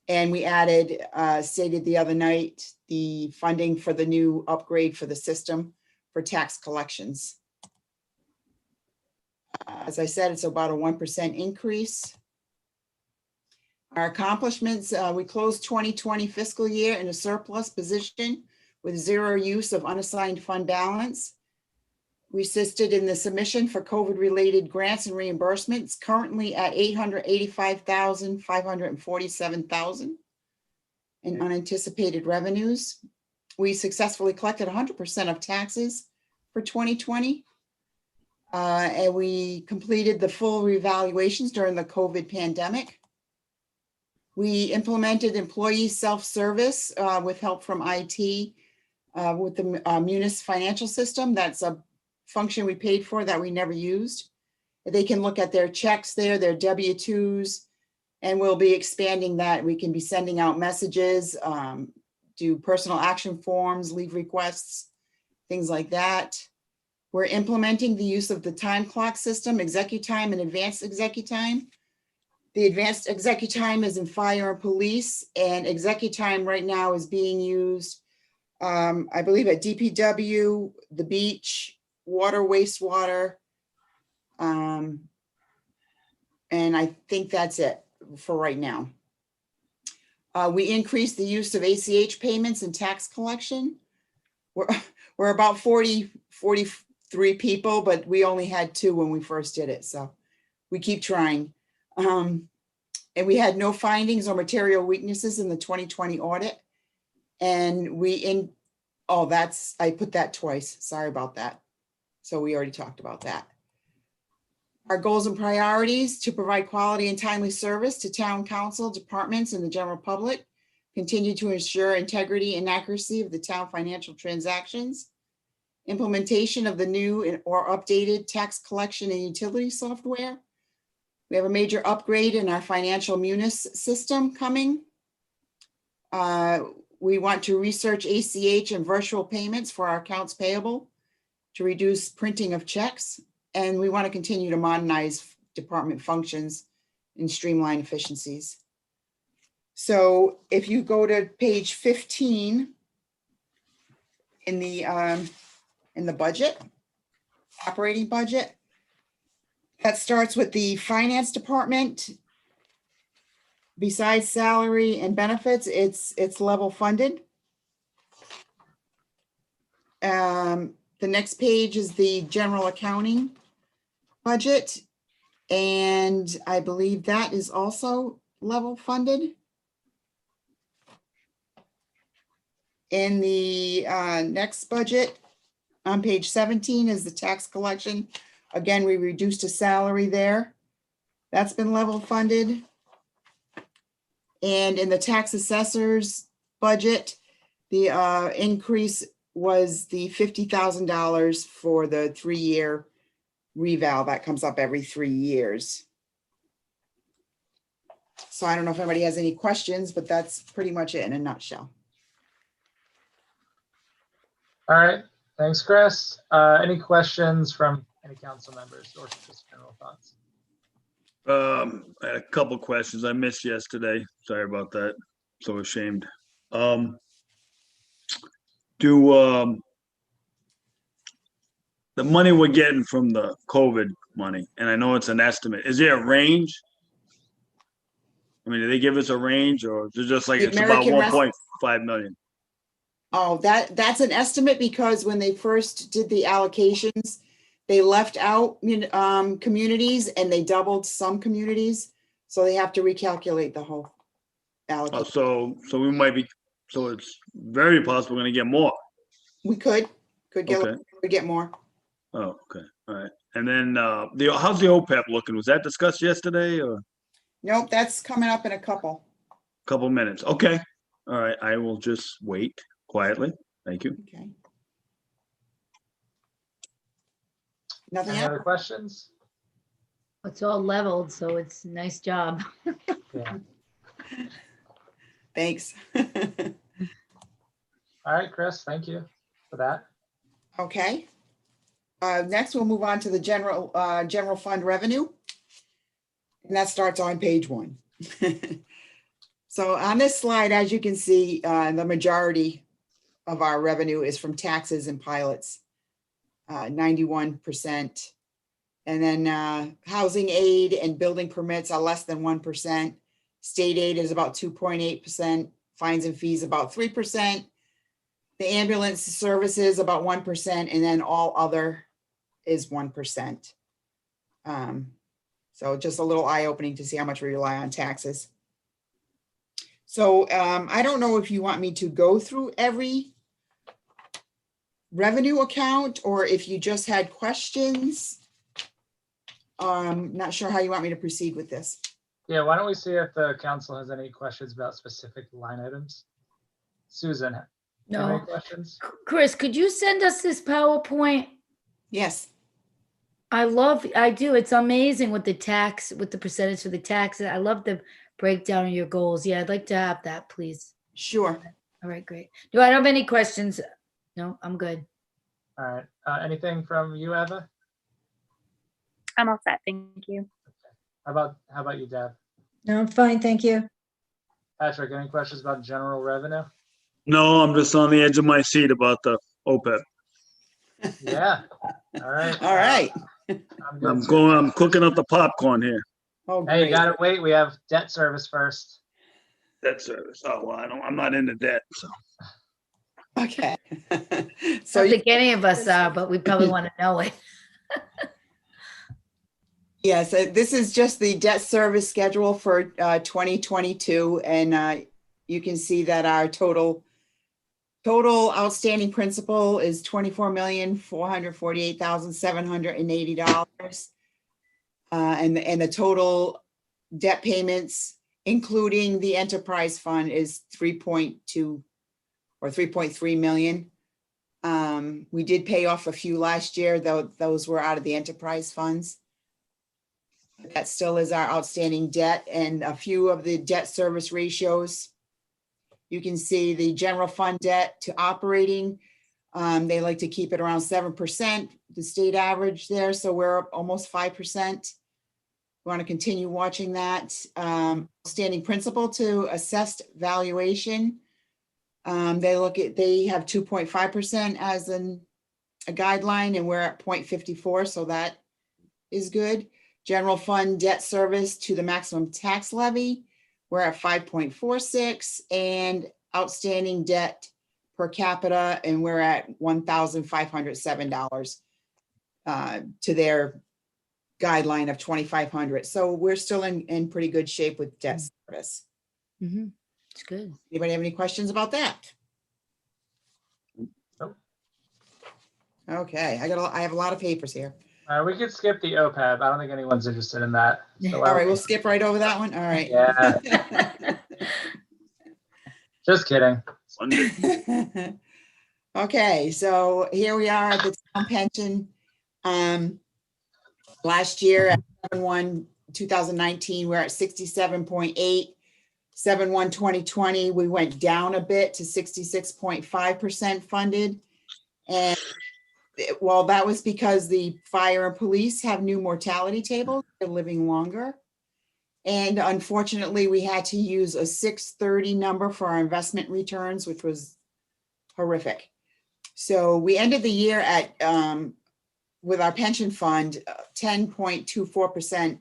And we added, stated the other night, the funding for the new upgrade for the system for tax collections. As I said, it's about a 1% increase. Our accomplishments, we closed 2020 fiscal year in a surplus position with 0 use of unassigned fund balance. We assisted in the submission for COVID-related grants and reimbursements, currently at $885,547,000 in unanticipated revenues. We successfully collected 100% of taxes for 2020. And we completed the full revaluations during the COVID pandemic. We implemented employee self-service with help from IT with the Munis financial system. That's a function we paid for that we never used. They can look at their checks there, their W-2s, and we'll be expanding that. We can be sending out messages, do personal action forms, leave requests, things like that. We're implementing the use of the time clock system, ExecuTime and Advanced ExecuTime. The Advanced ExecuTime is in fire and police, and ExecuTime right now is being used, I believe, at DPW, the beach, water, wastewater. And I think that's it for right now. We increased the use of ACH payments and tax collection. We're about 43 people, but we only had 2 when we first did it, so we keep trying. And we had no findings or material weaknesses in the 2020 audit. And I put that twice. Sorry about that. So we already talked about that. Our goals and priorities: to provide quality and timely service to town council, departments, and the general public. Continue to ensure integrity and accuracy of the town financial transactions. Implementation of the new or updated tax collection and utility software. We have a major upgrade in our financial munis system coming. We want to research ACH and virtual payments for our accounts payable to reduce printing of checks. And we want to continue to modernize department functions and streamline efficiencies. So if you go to page 15 in the budget, operating budget, that starts with the finance department. Besides salary and benefits, it's level funded. The next page is the general accounting budget. And I believe that is also level funded. In the next budget, on page 17, is the tax collection. Again, we reduced a salary there. That's been level funded. And in the tax assessor's budget, the increase was the $50,000 for the 3-year reval that comes up every 3 years. So I don't know if anybody has any questions, but that's pretty much it in a nutshell. All right, thanks, Chris. Any questions from any council members or just general thoughts? I had a couple questions. I missed yesterday. Sorry about that. So ashamed. The money we're getting from the COVID money, and I know it's an estimate, is there a range? I mean, do they give us a range, or is it just like The it's about American 1.5 million? Oh, that's an estimate, because when they first did the allocations, they left out communities and they doubled some communities. So they have to recalculate the whole allocation. So we might be, so it's very possible we're gonna get more. We could Okay. get more. Oh, okay, all right. And then how's the OPEB looking? Was that discussed yesterday or Nope, that's coming up in a couple. couple minutes? Okay, all right, I will just wait quietly. Thank you. Okay. Nothing Any else? other questions? It's all leveled, so it's a nice job. Yeah. Thanks. All right, Chris, thank you for that. Okay. Next, we'll move on to the general fund revenue. And that starts on page 1. So on this slide, as you can see, the majority of our revenue is from taxes and pilots, 91%. And then housing aid and building permits are less than 1%. State aid is about 2.8%. Fines and fees about 3%. The ambulance services about 1%, and then all other is 1%. So just a little eye-opening to see how much we rely on taxes. So I don't know if you want me to go through every revenue account or if you just had questions. Not sure how you want me to proceed with this. Yeah, why don't we see if the council has any questions about specific line items? Susan, do you have any No. questions? Chris, could you send us this PowerPoint? Yes. I do. It's amazing with the tax, with the percentage for the taxes. I love the breakdown of your goals. Yeah, I'd like to have that, please. Sure. All right, great. Do I have any questions? No, I'm good. All right, anything from you, Eva? I'm all set. Thank you. How about you, Deb? No, I'm fine, thank you. Patrick, any questions about general revenue? No, I'm just on the edge of my seat about the OPEB. Yeah, all right. All right. I'm good, too. I'm cooking up the popcorn here. Oh, Hey, you great. gotta wait, we have debt service first. debt service. Oh, well, I'm not into debt, so. Okay. I So don't think any of us are, but we probably want to know it. yes, this is just the debt service schedule for 2022, and you can see that our total outstanding principal is $24,448,780. And the total debt payments, including the enterprise fund, is 3.2 or 3.3 million. We did pay off a few last year, though those were out of the enterprise funds. That still is our outstanding debt, and a few of the debt service ratios. You can see the general fund debt to operating. They like to keep it around 7%, the state average there. So we're almost 5%. We want to continue watching that. Standing principal to assessed valuation. They have 2.5% as a guideline, and we're at 0.54. So that is good. General fund debt service to the maximum tax levy, we're at 5.46, and outstanding debt per capita, and we're at $1,507 to their guideline of 2,500. So we're still in pretty good shape with debt service. Mhm. It's good. Anybody have any questions about that? Nope. Okay, I have a lot of papers here. We could skip the OPEB. I don't think anyone's interested in that. So All right, we'll skip right over that one. All right. Yeah, just kidding. Okay, so here we are at the town pension. Last year at 7/1/2019, we're at 67.8. 7/1/2020, we went down a bit to 66.5% funded. And well, that was because the fire and police have new mortality tables. They're living longer. And unfortunately, we had to use a 630 number for our investment returns, which was horrific. So we ended the year at, with our pension fund, 10.24%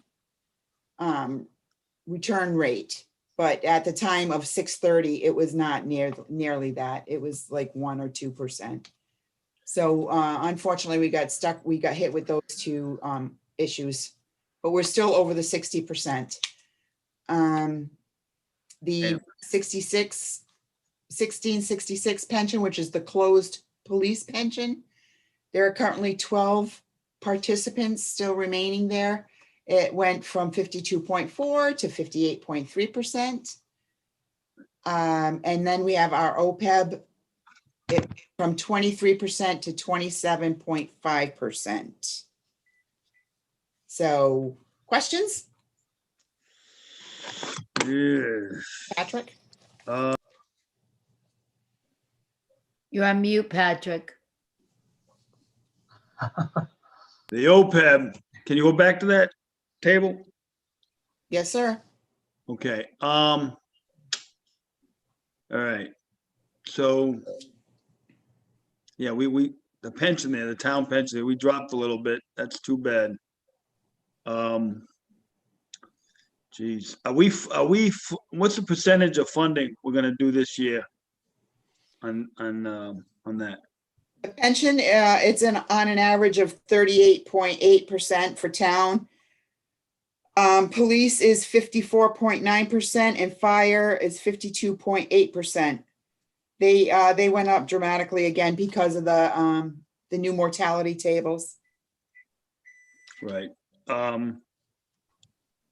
return rate. But at the time of 630, it was not nearly that. It was like 1 or 2%. So unfortunately, we got hit with those two issues, but we're still over the 60%. The 1666 pension, which is the closed police pension, there are currently 12 participants still remaining there. It went from 52.4 to 58.3%. And then we have our OPEB from 23% to 27.5%. So questions? Yeah. Patrick? You're on mute, Patrick. The OPEB, can you go back to that table? Yes, sir. Okay, all right. So, yeah, the pension there, the town pension, we dropped a little bit. That's too bad. Geez, what's the percentage of funding we're gonna do this year on that? The pension, it's on an average of 38.8% for town. Police is 54.9% and fire is 52.8%. They went up dramatically again because of the new mortality tables. Right.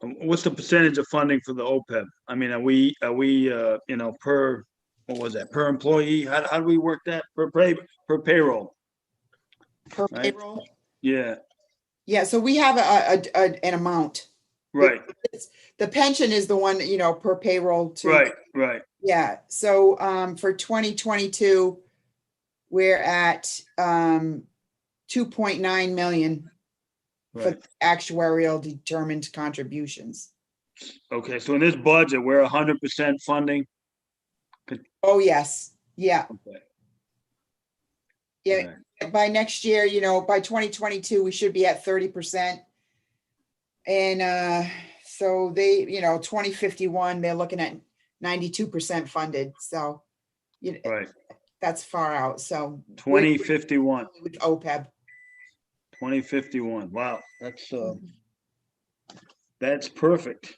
What's the percentage of funding for the OPEB? I mean, are we per, what was that, per employee? How do we work that? Per payroll? Per Right. payroll? Yeah, Yeah, so we have an amount. right, The pension is the one, per payroll too. right. Yeah, so for 2022, we're at 2.9 million for Right. actuarial determined contributions. Okay, so in this budget, we're 100% funding? Oh, yes, yeah. Okay. Yeah, by next year, by 2022, we should be at 30%. And so 2051, they're looking at 92% funded, so, you know, Right, that's far out, so. 2051, With OPEB, 2051. Wow, that's perfect.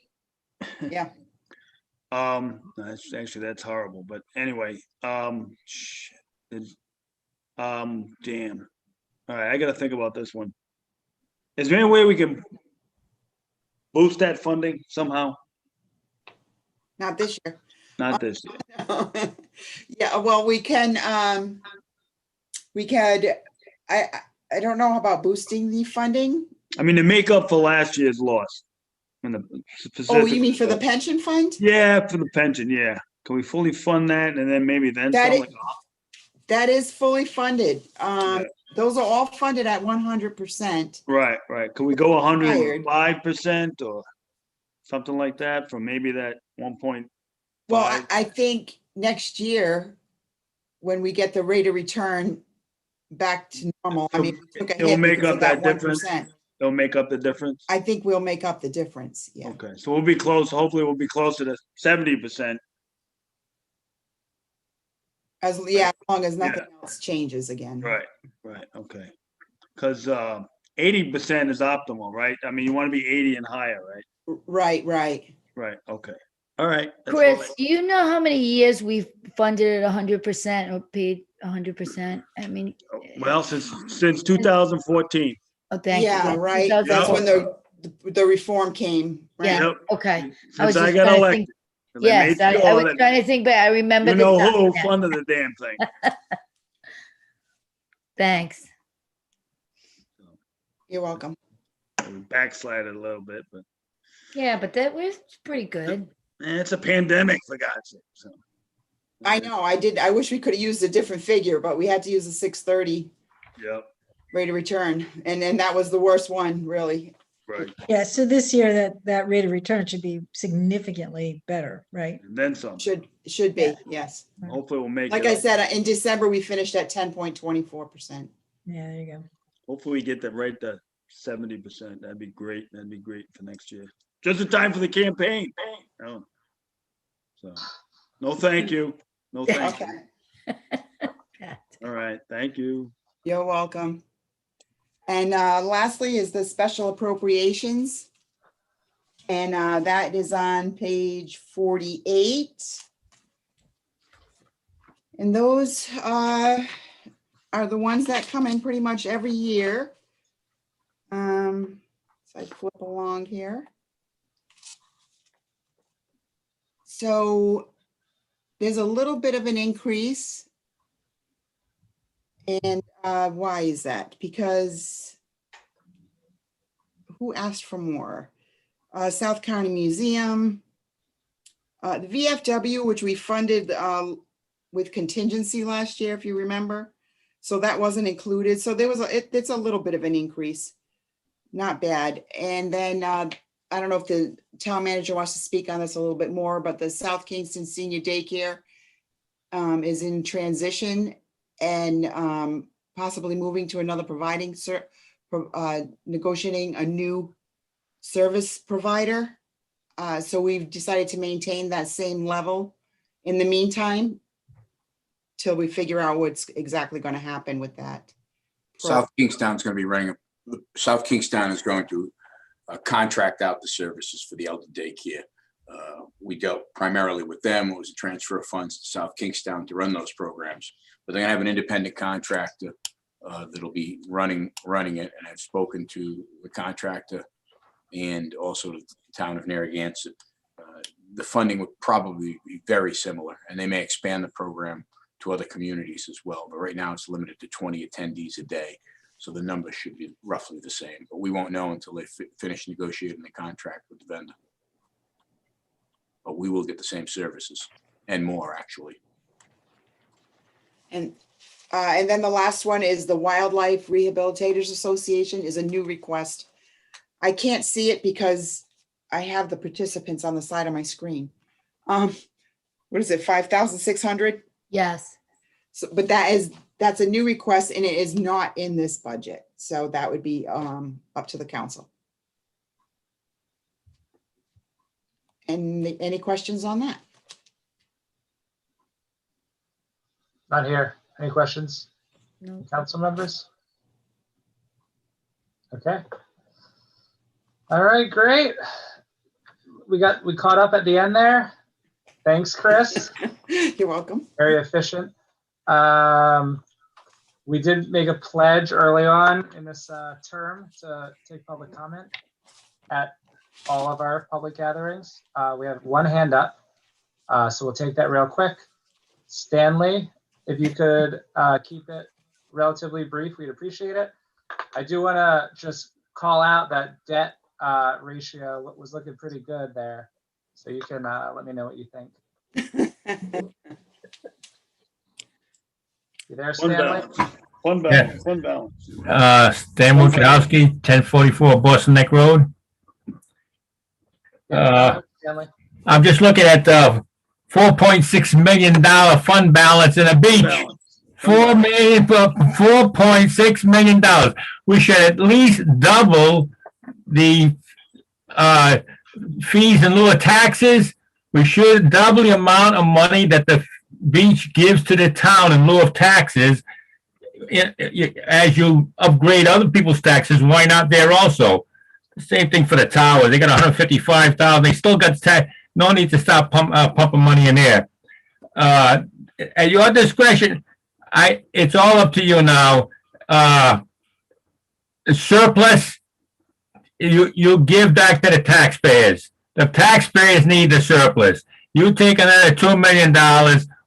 yeah. That's horrible, but anyway, shit. Damn. All right, I gotta think about this one. Is there any way we can boost that funding somehow? Not this year. Not this year. Yeah, well, we can, we could, I don't know about boosting the funding. I mean, to make up for last year's loss. In the Oh, you mean specific- for the pension fund? Yeah, for the pension, yeah. Can we fully fund that and then maybe then That something? That is fully funded. Yeah. Those are all funded at 100%. Right, right. Can we go Required. 105% or something like that for maybe that 1.5? Well, I think next year, when we get the rate of return back to normal, I mean, we took a It'll hit make because up of that that difference? 1%. They'll make up the difference? I think we'll make up the difference, yeah. Okay, so we'll be close, hopefully we'll be closer to 70%. As long as nothing else changes again. Right, right, okay. Because 80% is optimal, right? I mean, you want to be 80 and higher, right? Right. Right, okay. All right. that's all Chris, do you know how many years we've funded at 100% or paid 100%? I mean, Well, since 2014. oh, thank you. Yeah, right. 2004. That's when the reform came, right? Yeah, Yep. okay. I was Since I just got trying to elected. think. 'Cause Yes, made I sure was that trying to think, but I remember You the know time who now. funded the damn thing. Thanks. You're welcome. We backslided a little bit, but Yeah, but that was pretty good. it's a pandemic, for God's sake. So. I know, I wish we could have used a different figure, but we had to use the 630 Yep, rate of return. And then that was the worst one, really. right. Yeah, so this year that rate of return should be significantly better, right? And then some. Should be, Yeah. yes. Hopefully we'll make it. Like I up. said, in December, we finished at 10.24%. Yeah, there you go. Hopefully we get that right to 70%. That'd be great. That'd be great for next year. Just in time for the campaign. Oh. So, no, thank you. No, thank you. Okay, All right, thank you. you're welcome. And lastly is the special appropriations. And that is on page 48. And those are the ones that come in pretty much every year. So I flip along here. So there's a little bit of an increase. And why is that? Because who asked for more? South County Museum, the VFW, which we funded with contingency last year, if you remember. So that wasn't included. So there was it's a little bit of an increase. Not bad. And then I don't know if the town manager wants to speak on this a little bit more, but the South Kingston Senior Daycare is in transition and possibly moving to another negotiating a new service provider. So we've decided to maintain that same level in the meantime till we figure out what's exactly going to happen with that. South Kingstown is going to be running, South Kingstown is going to contract out the services for the elder daycare. We dealt primarily with them. It was a transfer of funds to South Kingstown to run those programs. But they're gonna have an independent contractor that'll be running it. And I've spoken to the contractor and also the town of Narragansett. The funding would probably be very similar, and they may expand the program to other communities as well. But right now it's limited to 20 attendees a day. So the number should be roughly the same, but we won't know until they finish negotiating the contract with the vendor. But we will get the same services and more, actually. And then the last one is the Wildlife Rehabilitators Association is a new request. I can't see it because I have the participants on the side of my screen. What is it, 5,600? Yes. So, but that's a new request and it is not in this budget. So that would be up to the council. And any questions on that? Not here. Any questions, No. council members? Okay. All right, great. We caught up at the end there. Thanks, Chris. You're welcome. Very efficient. We did make a pledge early on in this term to take public comment at all of our public gatherings. We have one hand up, so we'll take that real quick. Stanley, if you could keep it relatively brief, we'd appreciate it. I do want to just call out that debt ratio was looking pretty good there. So you can let me know what you think. You there, Fund Stanley? balance, fund balance, fund balance. Stan Wojciechowski, 1044 Boston Neck Road. Stanley? I'm just looking at the $4.6 million fund balance in a beach. Balance. $4.6 million. We should at least double the fees in lieu of taxes. We should double the amount of money that the beach gives to the town in lieu of taxes. As you upgrade other people's taxes, why not there also? Same thing for the tower. They got 155,000. They still got tax. No need to stop pumping money in there. At your discretion, it's all up to you now. The surplus, you give back to the taxpayers. The taxpayers need the surplus. You take another $2 million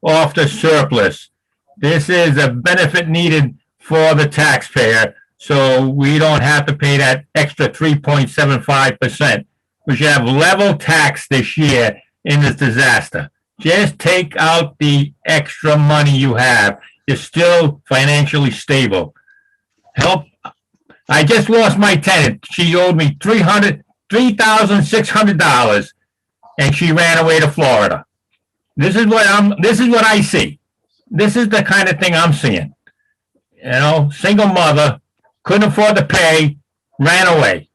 off the surplus. This is a benefit needed for the taxpayer, so we don't have to pay that extra 3.75%. We should have level tax this year in this disaster. Just take out the extra money you have. You're still financially stable. Help. I just lost my tenant. She owed me $3,600 and she ran away to Florida. This is what I see. This is the kind of thing I'm seeing. You know, single mother, couldn't afford to pay, ran away.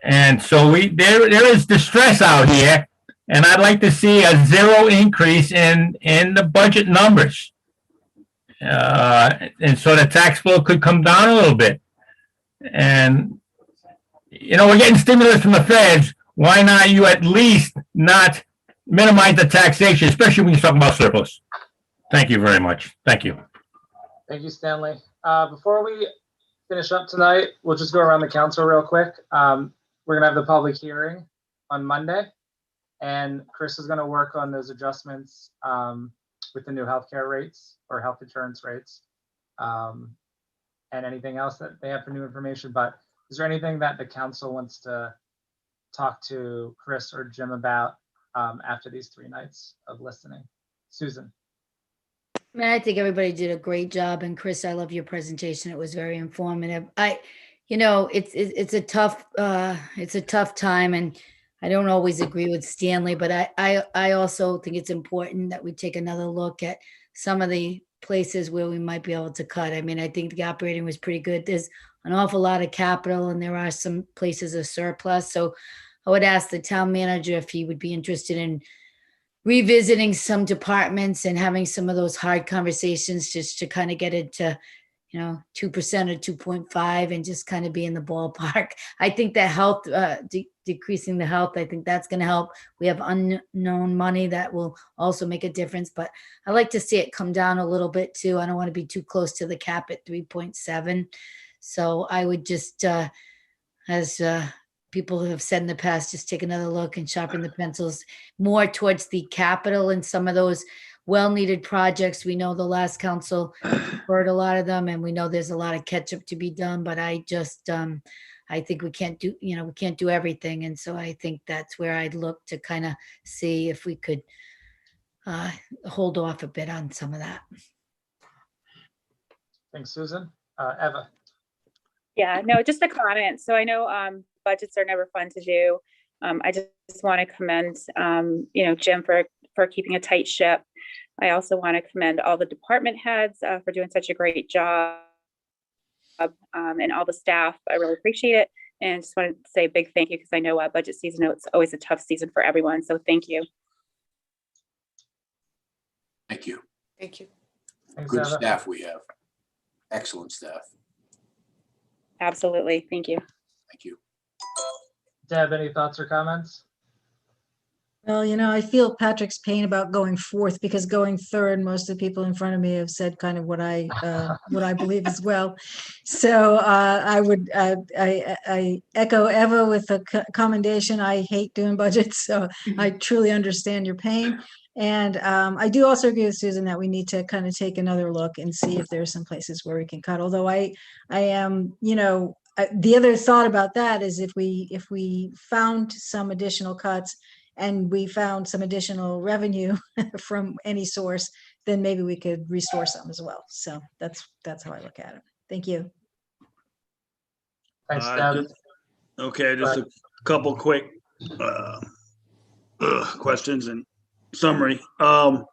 And so there is distress out here, and I'd like to see a zero increase in the budget numbers. And so the tax bill could come down a little bit. And, you know, we're getting stimulus from the feds. Why not you at least not minimize the taxation, especially when you're talking about surplus? Thank you very much. Thank you. Thank you, Stanley. Before we finish up tonight, we'll just go around the council real quick. We're gonna have the public hearing on Monday, and Chris is gonna work on those adjustments with the new healthcare rates or health insurance rates, and anything else that they have for new information. But is there anything that the council wants to talk to Chris or Jim about after these 3 nights of listening? Susan? I mean, I think everybody did a great job, and Chris, I love your presentation. It was very informative. You know, it's a tough time, and I don't always agree with Stanley, but I also think it's important that we take another look at some of the places where we might be able to cut. I mean, I think the operating was pretty good. There's an awful lot of capital, and there are some places of surplus. So I would ask the town manager if he would be interested in revisiting some departments and having some of those hard conversations just to kind of get it to, you know, 2% or 2.5 and just kind of be in the ballpark. I think that health, decreasing the health, I think that's going to help. We have unknown money that will also make a difference, but I like to see it come down a little bit too. I don't want to be too close to the cap at 3.7. So I would just, as people have said in the past, just take another look and sharpen the pencils more towards the capital and some of those well-needed projects. We know the last council heard a lot of them, and we know there's a lot of catch up to be done, but I just, I think we can't do, you know, we can't do everything. And so I think that's where I'd look to kind of see if we could hold off a bit on some of that. Thanks, Susan. Eva? Yeah, no, just a comment. So I know budgets are never fun to do. I just want to commend, you know, Jim for keeping a tight ship. I also want to commend all the department heads for doing such a great job, and all the staff. I really appreciate it. And just wanted to say a big thank you, because I know budget season, it's always a tough season for everyone. So thank you. Thank you. Thank you. Thanks, Good Eva. staff we have. Excellent staff. Absolutely. Thank you. Thank you. Deb, any thoughts or comments? Well, I feel Patrick's pain about going fourth because going third, most of the people in front of me have said kind of what I believe as well. So I echo Eva with a commendation. I hate doing budgets, so I truly understand your pain. And I do also agree with Susan that we need to kind of take another look and see if there's some places where we can cut. Although I am, the other thought about that is if we found some additional cuts and we found some additional revenue from any source, then maybe we could restore some as well. So that's how I look at it. Thank you. Thanks, Deb. Okay, just a couple quick questions and summary. So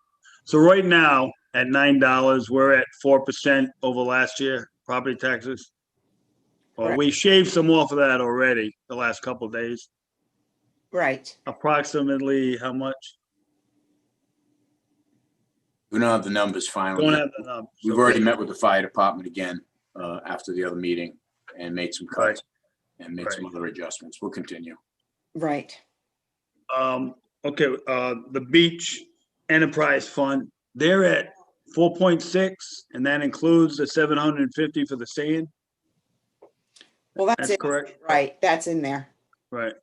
right now at $9, we're at 4% over last year, property taxes. Well, Correct. we shaved some off of that already the last couple of days. Right. Approximately how much? We don't have the numbers finally. Don't yet. have the numbers. We've already met with the fire department again after the other meeting and made some cuts and made some other adjustments. We'll continue. Right. Okay, the beach enterprise fund, they're at 4.6, and that includes the 750 for the sand. Well, that's That's it. correct. Right. That's in there. Right.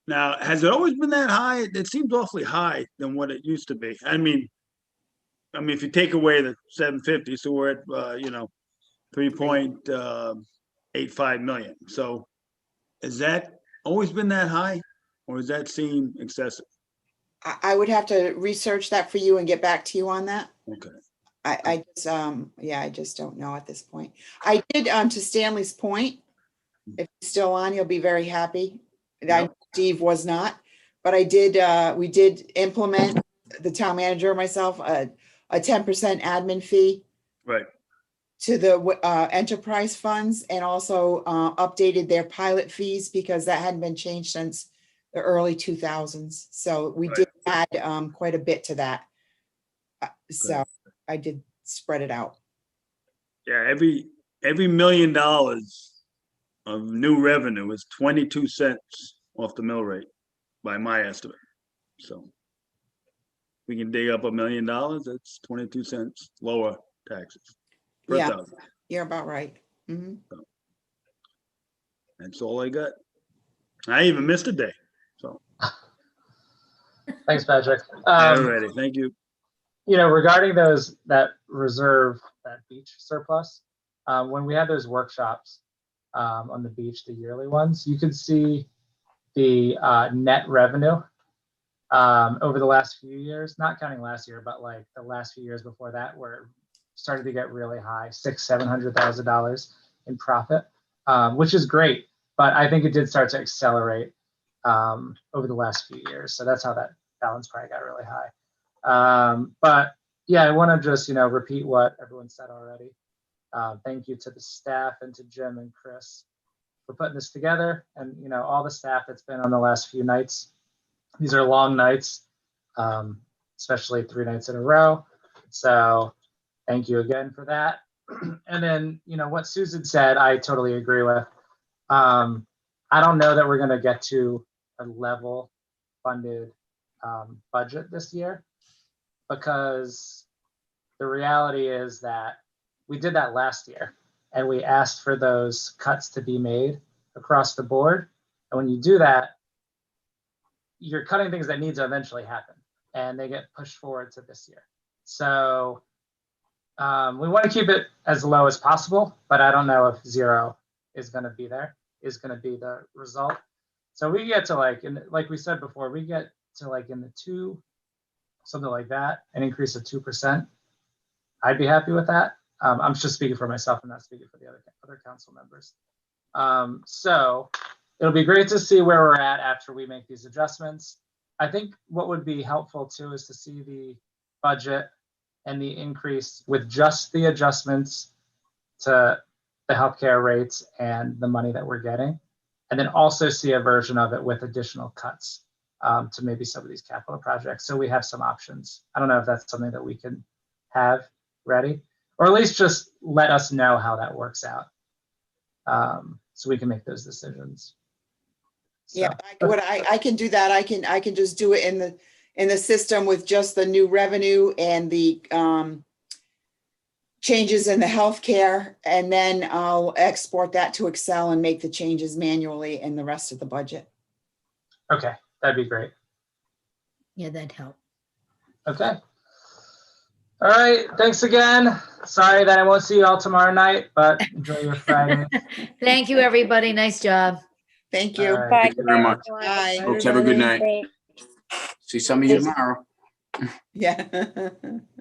Now, has it always been that high? It seems awfully high than what it used to be. I mean, if you take away the 750, so we're at 3.85 million. So, has that always been that high, or does that seem excessive? I would have to research that for you and get back to you on that. Okay. I just don't know at this point. I did to Stanley's point. If he's still on, he'll be very happy. Yep. Steve was not, but we did implement, the town manager and myself, a 10% admin fee Right. to the enterprise funds, and also updated their pilot fees because that hadn't been changed since the early 2000s. So we did add quite a bit to that. So I did spread it out. Yeah, every $1 million of new revenue is 22 cents off the mill rate by my estimate. So we can dig up $1 million, that's 22 cents lower taxes per Yeah. thousand. You're about right. Mhm. So that's all I got. I even missed a day. So Thanks, Patrick. alrighty, thank you. Regarding that reserve, that beach surplus, when we had those workshops on the beach, the yearly ones, you could see the net revenue over the last few years, not counting last year, but like the last few years before that, where it started to get really high, $600,000-$700,000 in profit, which is great. But I think it did start to accelerate over the last few years. So that's how that balance probably got really high. But yeah, I want to just, repeat what everyone said already. Thank you to the staff and to Jim and Chris for putting this together, and, all the staff that's been on the last few nights. These are long nights, especially 3 nights in a row. So thank you again for that. And then, what Susan said, I totally agree with. I don't know that we're going to get to a level funded budget this year, because the reality is that we did that last year and we asked for those cuts to be made across the board. And when you do that, you're cutting things that need to eventually happen, and they get pushed forward to this year. So we want to keep it as low as possible, but I don't know if 0 is going to be the result. So we get to like we said before, we get to in the 2, something like that, an increase of 2%. I'd be happy with that. I'm just speaking for myself and not speaking for the other council members. So it'll be great to see where we're at after we make these adjustments. I think what would be helpful too is to see the budget and the increase with just the adjustments to the healthcare rates and the money that we're getting, and then also see a version of it with additional cuts to maybe some of these capital projects. So we have some options. I don't know if that's something that we can have ready, or at least just let us know how that works out. So we can make those decisions. So, Yeah, I can do that. I can just do it in the system with just the new revenue and the changes in the healthcare, and then I'll export that to Excel and make the changes manually in the rest of the budget. okay, that'd be great. Yeah, that'd help. Okay. All right, thanks again. Sorry that I won't see you all tomorrow night, but enjoy your Friday. Thank you, everybody. Nice job. Thank you. All right. Bye. Thank you very much. Bye. Folks, have a good Everybody. night. See some of you tomorrow. Yeah.